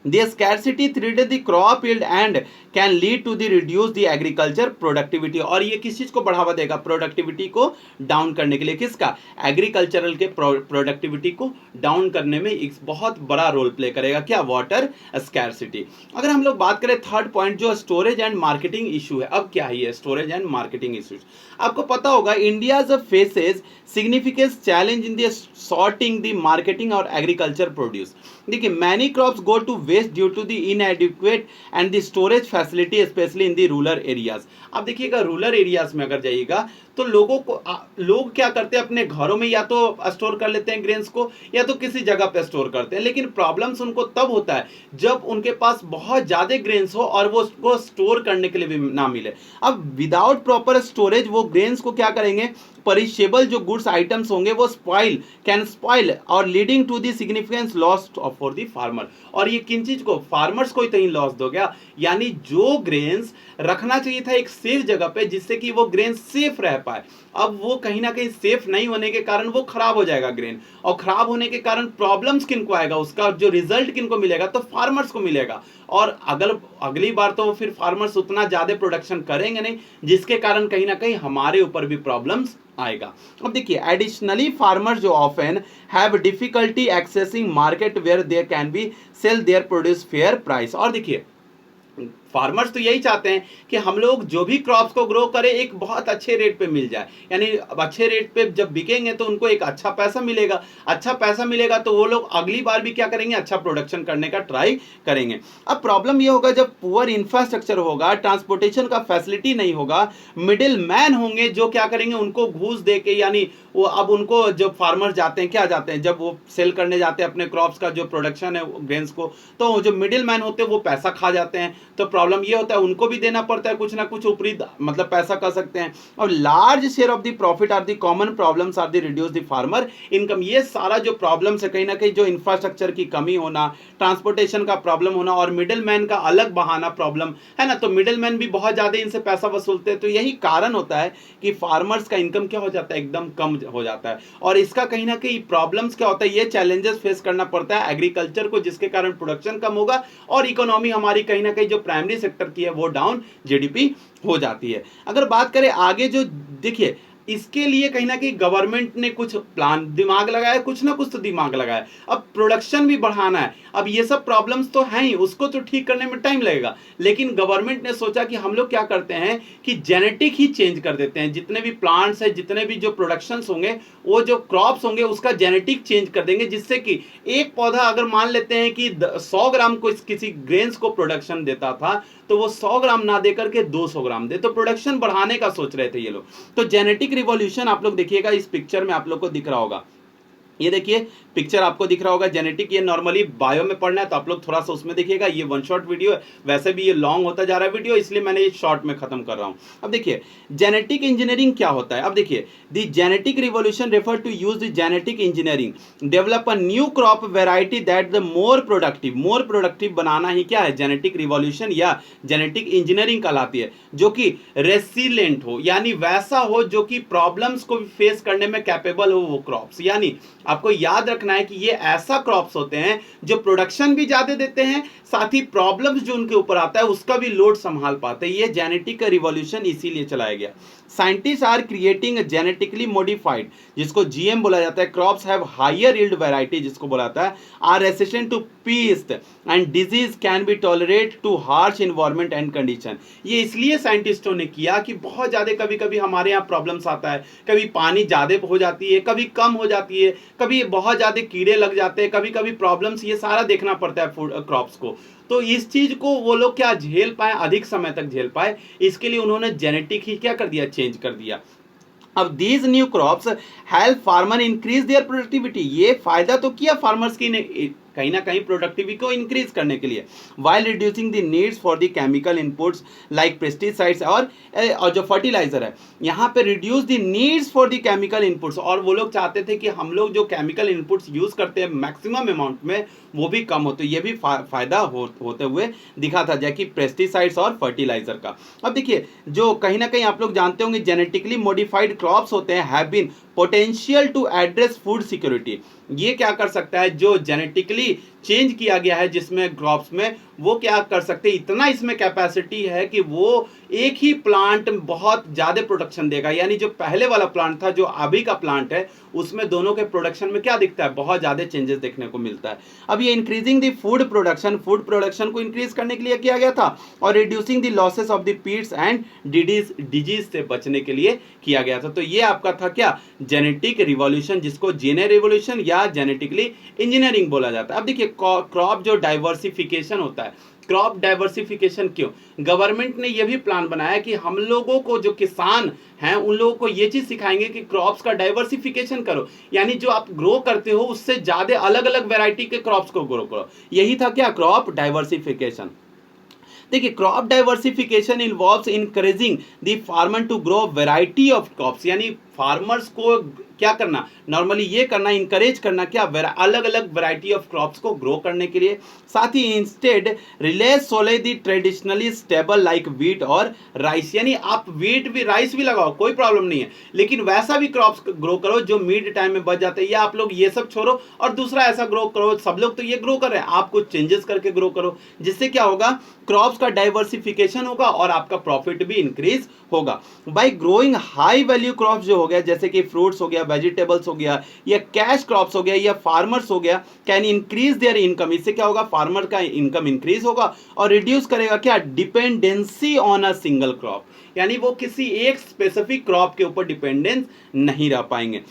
The scarcity threatens the crop yield and can lead to the reduce the agriculture productivity, और ये किस चीज को बढ़ावा देगा, प्रोडक्टिविटी को डाउन करने के लिए, किसका, एग्रीकल्चरल के प्रोडक्टिविटी को डाउन करने में एक बहुत बड़ा रोल प्ले करेगा, क्या, वाटर स्कैरसिटी। अगर हम लोग बात करें थर्ड पॉइंट जो स्टोरेज एंड मार्केटिंग इशू है, अब क्या है स्टोरेज एंड मार्केटिंग इशूज। आपको पता होगा India faces significant challenge in the sorting the marketing और एग्रीकल्चर प्रोड्यूस। देखिए many crops go to waste due to the inadequate and the storage facility specially in the rural areas. आप देखिएगा rural areas में अगर जाइएगा तो लोगों को लोग क्या करते हैं, अपने घरों में या तो स्टोर कर लेते हैं ग्रेन्स को, या तो किसी जगह पे स्टोर करते हैं। लेकिन प्रॉब्लम्स उनको तब होता है जब उनके पास बहुत ज्यादा ग्रेन्स हो और वो उसको स्टोर करने के लिए भी ना मिले। अब विदाउट प्रॉपर स्टोरेज वो ग्रेन्स को क्या करेंगे, परिशेबल जो गुड्स आइटम्स होंगे वो कैन स्पॉइल और leading to the significance loss for the farmer. और ये किन चीज को, फार्मर्स को ही लॉस दो गया, यानी जो ग्रेन्स रखना चाहिए था एक सेफ जगह पे जिससे कि वो ग्रेन सेफ रह पाए, अब वो कहीं ना कहीं सेफ नहीं होने के कारण वो खराब हो जाएगा ग्रेन, और खराब होने के कारण प्रॉब्लम्स किनको आएगा, उसका जो रिजल्ट किनको मिलेगा, तो फार्मर्स को मिलेगा। और अगली बार तो फिर फार्मर्स उतना ज्यादा प्रोडक्शन करेंगे नहीं, जिसके कारण कहीं ना कहीं हमारे ऊपर भी प्रॉब्लम्स आएगा। अब देखिए एडिशनली फार्मर्स जो often have difficulty accessing market where they can be sell their produce fair price. और देखिए फार्मर्स तो यही चाहते हैं कि हम लोग जो भी क्रॉप्स को ग्रो करें एक बहुत अच्छे रेट पे मिल जाए, यानी अच्छे रेट पे जब बिकेंगे तो उनको एक अच्छा पैसा मिलेगा, अच्छा पैसा मिलेगा तो वो लोग अगली बार भी क्या करेंगे, अच्छा प्रोडक्शन करने का ट्राई करेंगे। अब प्रॉब्लम ये होगा जब पुअर इंफ्रास्ट्रक्चर होगा, ट्रांसपोर्टेशन का फैसिलिटी नहीं होगा, मिडिल मैन होंगे जो क्या करेंगे, उनको घूस दे के, यानी वो अब उनको जब फार्मर्स जाते हैं क्या जाते हैं, जब वो सेल करने जाते हैं अपने क्रॉप्स का जो प्रोडक्शन है ग्रेन्स को, तो जो मिडिल मैन होते हैं वो पैसा खा जाते हैं। तो प्रॉब्लम ये होता है उनको भी देना पड़ता है कुछ ना कुछ ऊपरी, मतलब पैसा कर सकते हैं। और large share of the profit are the common problems are the reduce the farmer income. ये सारा जो प्रॉब्लम्स है कहीं ना कहीं जो इंफ्रास्ट्रक्चर की कमी होना, ट्रांसपोर्टेशन का प्रॉब्लम होना और मिडिल मैन का अलग बहाना प्रॉब्लम है ना, तो मिडिल मैन भी बहुत ज्यादा इनसे पैसा वसूलते हैं। तो यही कारण होता है कि फार्मर्स का इनकम क्या हो जाता है, एकदम कम हो जाता है। और इसका कहीं ना कहीं प्रॉब्लम्स क्या होता है, ये चैलेंजेस फेस करना पड़ता है एग्रीकल्चर को, जिसके कारण प्रोडक्शन कम होगा और इकोनॉमी हमारी कहीं ना कहीं जो प्राइमरी सेक्टर की है वो डाउन, जीडीपी हो जाती है। अगर बात करें आगे जो देखिए इसके लिए कहीं ना कहीं गवर्नमेंट ने कुछ प्लान दिमाग लगाया, कुछ ना कुछ तो दिमाग लगाया। अब प्रोडक्शन भी बढ़ाना है, अब ये सब प्रॉब्लम्स तो हैं ही, उसको तो ठीक करने में टाइम लगेगा, लेकिन गवर्नमेंट ने सोचा कि हम लोग क्या करते हैं कि जेनेटिक ही चेंज कर देते हैं, जितने भी प्लांट्स हैं, जितने भी जो प्रोडक्शंस होंगे, वो जो क्रॉप्स होंगे उसका जेनेटिक चेंज कर देंगे, जिससे कि एक पौधा अगर मान लेते हैं कि 100 ग्राम को किसी ग्रेन्स को प्रोडक्शन देता था, तो वो 100 ग्राम ना देकर के 200 ग्राम दे, तो प्रोडक्शन बढ़ाने का सोच रहे थे ये लोग। तो जेनेटिक रिवॉल्यूशन आप लोग देखिएगा, इस पिक्चर में आप लोग को दिख रहा होगा, ये देखिए पिक्चर आपको दिख रहा होगा जेनेटिक। ये नॉर्मली बायो में पढ़ना है तो आप लोग थोड़ा सा उसमें देखिएगा, ये वन शॉट वीडियो है, वैसे भी ये लॉन्ग होता जा रहा है वीडियो, इसलिए मैंने ये शॉर्ट में खत्म कर रहा हूं। अब देखिए जेनेटिक इंजीनियरिंग क्या होता है। अब देखिए the genetic revolution refer to use the genetic engineering develop a new crop variety that the more productive बनाना ही क्या है, जेनेटिक रिवॉल्यूशन या जेनेटिक इंजीनियरिंग कहलाती है, जो कि रेसिलेंट हो, यानी वैसा हो जो कि प्रॉब्लम्स को भी फेस करने में कैपेबल हो वो क्रॉप्स। यानी आपको याद रखना है कि ये ऐसा क्रॉप्स होते हैं जो प्रोडक्शन भी ज्यादा देते हैं, साथ ही प्रॉब्लम्स जो उनके ऊपर आता है उसका भी लोड संभाल पाते हैं। ये जेनेटिक रिवॉल्यूशन इसीलिए चलाया गया। Scientist are creating genetically modified, जिसको जीएम बोला जाता है, crops have higher yield variety, जिसको बोला जाता है, are resistant to pest and disease, can be tolerate to harsh environment and condition. ये इसलिए साइंटिस्टों ने किया कि बहुत ज्यादा कभी कभी हमारे यहाँ प्रॉब्लम्स आता है, कभी पानी ज्यादा हो जाती है, कभी कम हो जाती है, कभी बहुत ज्यादा कीड़े लग जाते हैं, कभी कभी प्रॉब्लम्स, ये सारा देखना पड़ता है फूड क्रॉप्स को। तो इस चीज को वो लोग क्या झेल पाए, अधिक समय तक झेल पाए, इसके लिए उन्होंने जेनेटिक ही क्या कर दिया, चेंज कर दिया। अब these new crops help farmer increase their productivity, ये फायदा तो किया फार्मर्स की ने कहीं ना कहीं प्रोडक्टिविटी को इंक्रीज करने के लिए, while reducing the needs for the chemical inputs like pesticides और जो फर्टिलाइजर है, यहाँ पे reduce the needs for the chemical inputs, और वो लोग चाहते थे कि हम लोग जो केमिकल इनपुट्स यूज करते हैं मैक्सिमम अमाउंट में वो भी कम हो, तो ये भी फायदा होते हुए दिखा था, जैसे पेस्टिसाइड्स और फर्टिलाइजर का। अब देखिए जो कहीं ना कहीं आप लोग जानते होंगे जेनेटिकली मॉडिफाइड क्रॉप्स होते हैं have been potential to address food security, ये क्या कर सकता है, जो जेनेटिकली चेंज किया गया है जिसमें क्रॉप्स में, वो क्या कर सकते हैं, इतना इसमें कैपेसिटी है कि वो एक ही प्लांट बहुत ज्यादा प्रोडक्शन देगा। यानी जो पहले वाला प्लांट था, जो अभी का प्लांट है, उसमें दोनों के प्रोडक्शन में क्या दिखता है, बहुत ज्यादा चेंजेस देखने को मिलता है। अब ये इंक्रीजिंग द फूड प्रोडक्शन को इंक्रीज करने के लिए किया गया था, और reducing the losses of the पीड्स and disease से बचने के लिए किया गया था। तो ये आपका था क्या, जेनेटिक रिवॉल्यूशन, जिसको जेने रिवॉल्यूशन या जेनेटिकली इंजीनियरिंग बोला जाता है। अब देखिए क्रॉप जो डाइवर्सिफिकेशन होता है, क्रॉप डाइवर्सिफिकेशन क्यों, गवर्नमेंट ने यह भी प्लान बनाया कि हम लोगों को, जो किसान हैं, उन लोगों को ये चीज सिखाएंगे कि क्रॉप्स का डाइवर्सिफिकेशन करो, यानी जो आप ग्रो करते हो उससे ज्यादा अलग अलग वैरायटी के क्रॉप्स को ग्रो करो। यही था क्या, क्रॉप डाइवर्सिफिकेशन। देखिए crop diversification involves encouraging the farmer to grow variety of crops, यानी फार्मर्स को क्या करना, नॉर्मली ये करना, इंकरेज करना क्या, अलग अलग वैरायटी ऑफ क्रॉप्स को ग्रो करने के लिए। साथ ही इंस्टेड रिले सोले दी ट्रेडिशनली स्टेबल लाइक व्हीट और राइस, यानी आप व्हीट भी राइस भी लगाओ, कोई प्रॉब्लम नहीं है, लेकिन वैसा भी क्रॉप्स ग्रो करो जो मिड टाइम में बच जाते हैं, या आप लोग ये सब छोड़ो और दूसरा ऐसा ग्रो करो, सब लोग तो ये ग्रो कर रहे हैं, आप कुछ चेंजेस करके ग्रो करो, जिससे क्या होगा, क्रॉप्स का डाइवर्सिफिकेशन होगा और आपका प्रॉफिट भी इंक्रीज होगा। Bye growing high value crops जो हो गया, जैसे कि फ्रूट्स हो गया, वेजिटेबल्स हो गया, या कैश क्रॉप्स हो गया, या फार्मर्स हो गया, कैन इंक्रीज देयर इनकम, इससे क्या होगा, फार्मर का इनकम इंक्रीज होगा और रिड्यूस करेगा क्या, dependency on a single crop, यानी वो किसी एक स्पेसिफिक क्रॉप के ऊपर डिपेंडेंस नहीं रह पाएंगे।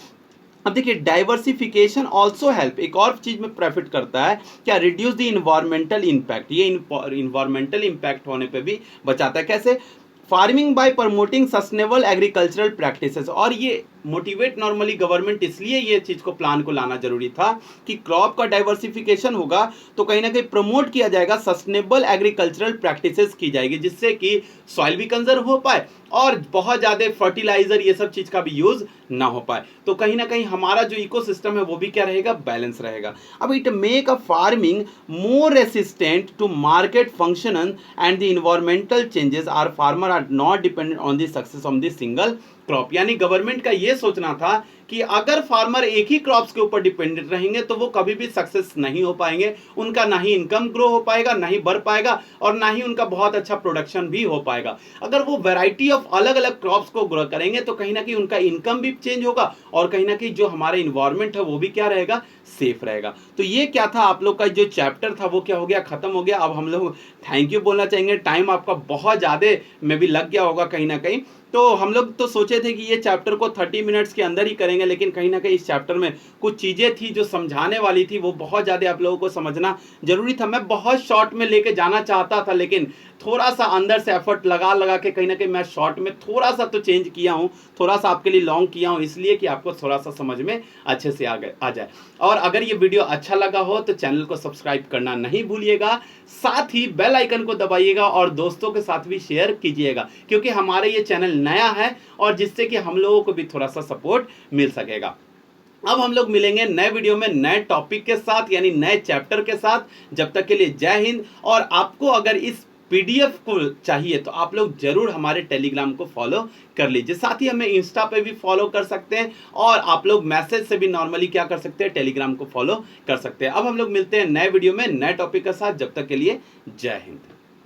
अब देखिए डाइवर्सिफिकेशन ऑल्सो हेल्प, एक और चीज में प्रॉफिट करता है क्या, रिड्यूस द इन्वायरमेंटल इंपैक्ट, ये इन्वायरमेंटल इंपैक्ट होने पे भी बचाता है। कैसे, farming bye promoting sustainable agricultural practices, और ये मोटिवेट नॉर्मली गवर्नमेंट इसलिए ये चीज को प्लान को लाना जरूरी था कि क्रॉप का डाइवर्सिफिकेशन होगा तो कहीं ना कहीं प्रमोट किया जाएगा, सस्टेनेबल एग्रीकल्चरल प्रैक्टिसेस की जाएगी, जिससे कि सॉइल भी कंजर्व हो पाए और बहुत ज्यादा फर्टिलाइजर ये सब चीज का भी यूज ना हो पाए, तो कहीं ना कहीं हमारा जो इकोसिस्टम है वो भी क्या रहेगा, बैलेंस रहेगा। अब it make a farming more resistant to market function and the environmental changes, are farmer are not dependent on the success of the single crop, यानी गवर्नमेंट का ये सोचना था कि अगर फार्मर एक ही क्रॉप्स के ऊपर डिपेंडेंट रहेंगे तो वो कभी भी सक्सेस नहीं हो पाएंगे, उनका ना ही इनकम ग्रो हो पाएगा, ना ही बढ़ पाएगा, और ना ही उनका बहुत अच्छा प्रोडक्शन भी हो पाएगा। अगर वो वैरायटी ऑफ अलग अलग क्रॉप्स को ग्रो करेंगे तो कहीं ना कहीं उनका इनकम भी चेंज होगा, और कहीं ना कहीं जो हमारा इन्वायरमेंट है वो भी क्या रहेगा, सेफ रहेगा। तो ये क्या था, आप लोग का जो चैप्टर था वो क्या हो गया, खत्म हो गया। अब हम लोग थैंक यू बोलना चाहेंगे, टाइम आपका बहुत ज़्यादा में भी लग गया होगा कहीं ना कहीं। तो हम लोग तो सोचे थे कि ये चैप्टर को 30 मिनट्स के अंदर ही करेंगे, लेकिन कहीं ना कहीं इस चैप्टर में कुछ चीज़ें थी जो समझाने वाली थी, वो बहुत ज़्यादा आप लोगों को समझना जरूरी था। मैं बहुत शॉर्ट में लेके जाना चाहता था, लेकिन थोड़ा सा अंदर से एफर्ट लगा लगा के कहीं ना कहीं मैं शॉर्ट में थोड़ा सा तो चेंज किया हूँ, थोड़ा सा आपके लिए लॉन्ग किया हूँ, इसलिए कि आपको थोड़ा सा समझ में अच्छे से आ जाए। और अगर ये वीडियो अच्छा लगा हो तो चैनल को सब्सक्राइब करना नहीं भूलिएगा, साथ ही बेल आइकन को दबाइएगा और दोस्तों के साथ भी शेयर कीजिएगा, क्योंकि हमारे ये चैनल नया है और जिससे कि हम लोगों को भी थोड़ा सा सपोर्ट मिल सकेगा। अब हम लोग मिलेंगे नए वीडियो में नए टॉपिक के साथ, यानी नए चैप्टर के साथ। जब तक के लिए जय हिंद। और आपको अगर इस पीडीएफ को चाहिए तो आप लोग जरूर हमारे टेलीग्राम को फॉलो कर लीजिए, साथ ही हमें इंस्टा पे भी फॉलो कर सकते हैं, और आप लोग मैसेज से भी नॉर्मली क्या कर सकते हैं, टेलीग्राम को फॉलो कर सकते हैं। अब हम लोग मिलते हैं नए वीडियो में नए टॉपिक के साथ, जब तक के लिए जय हिंद।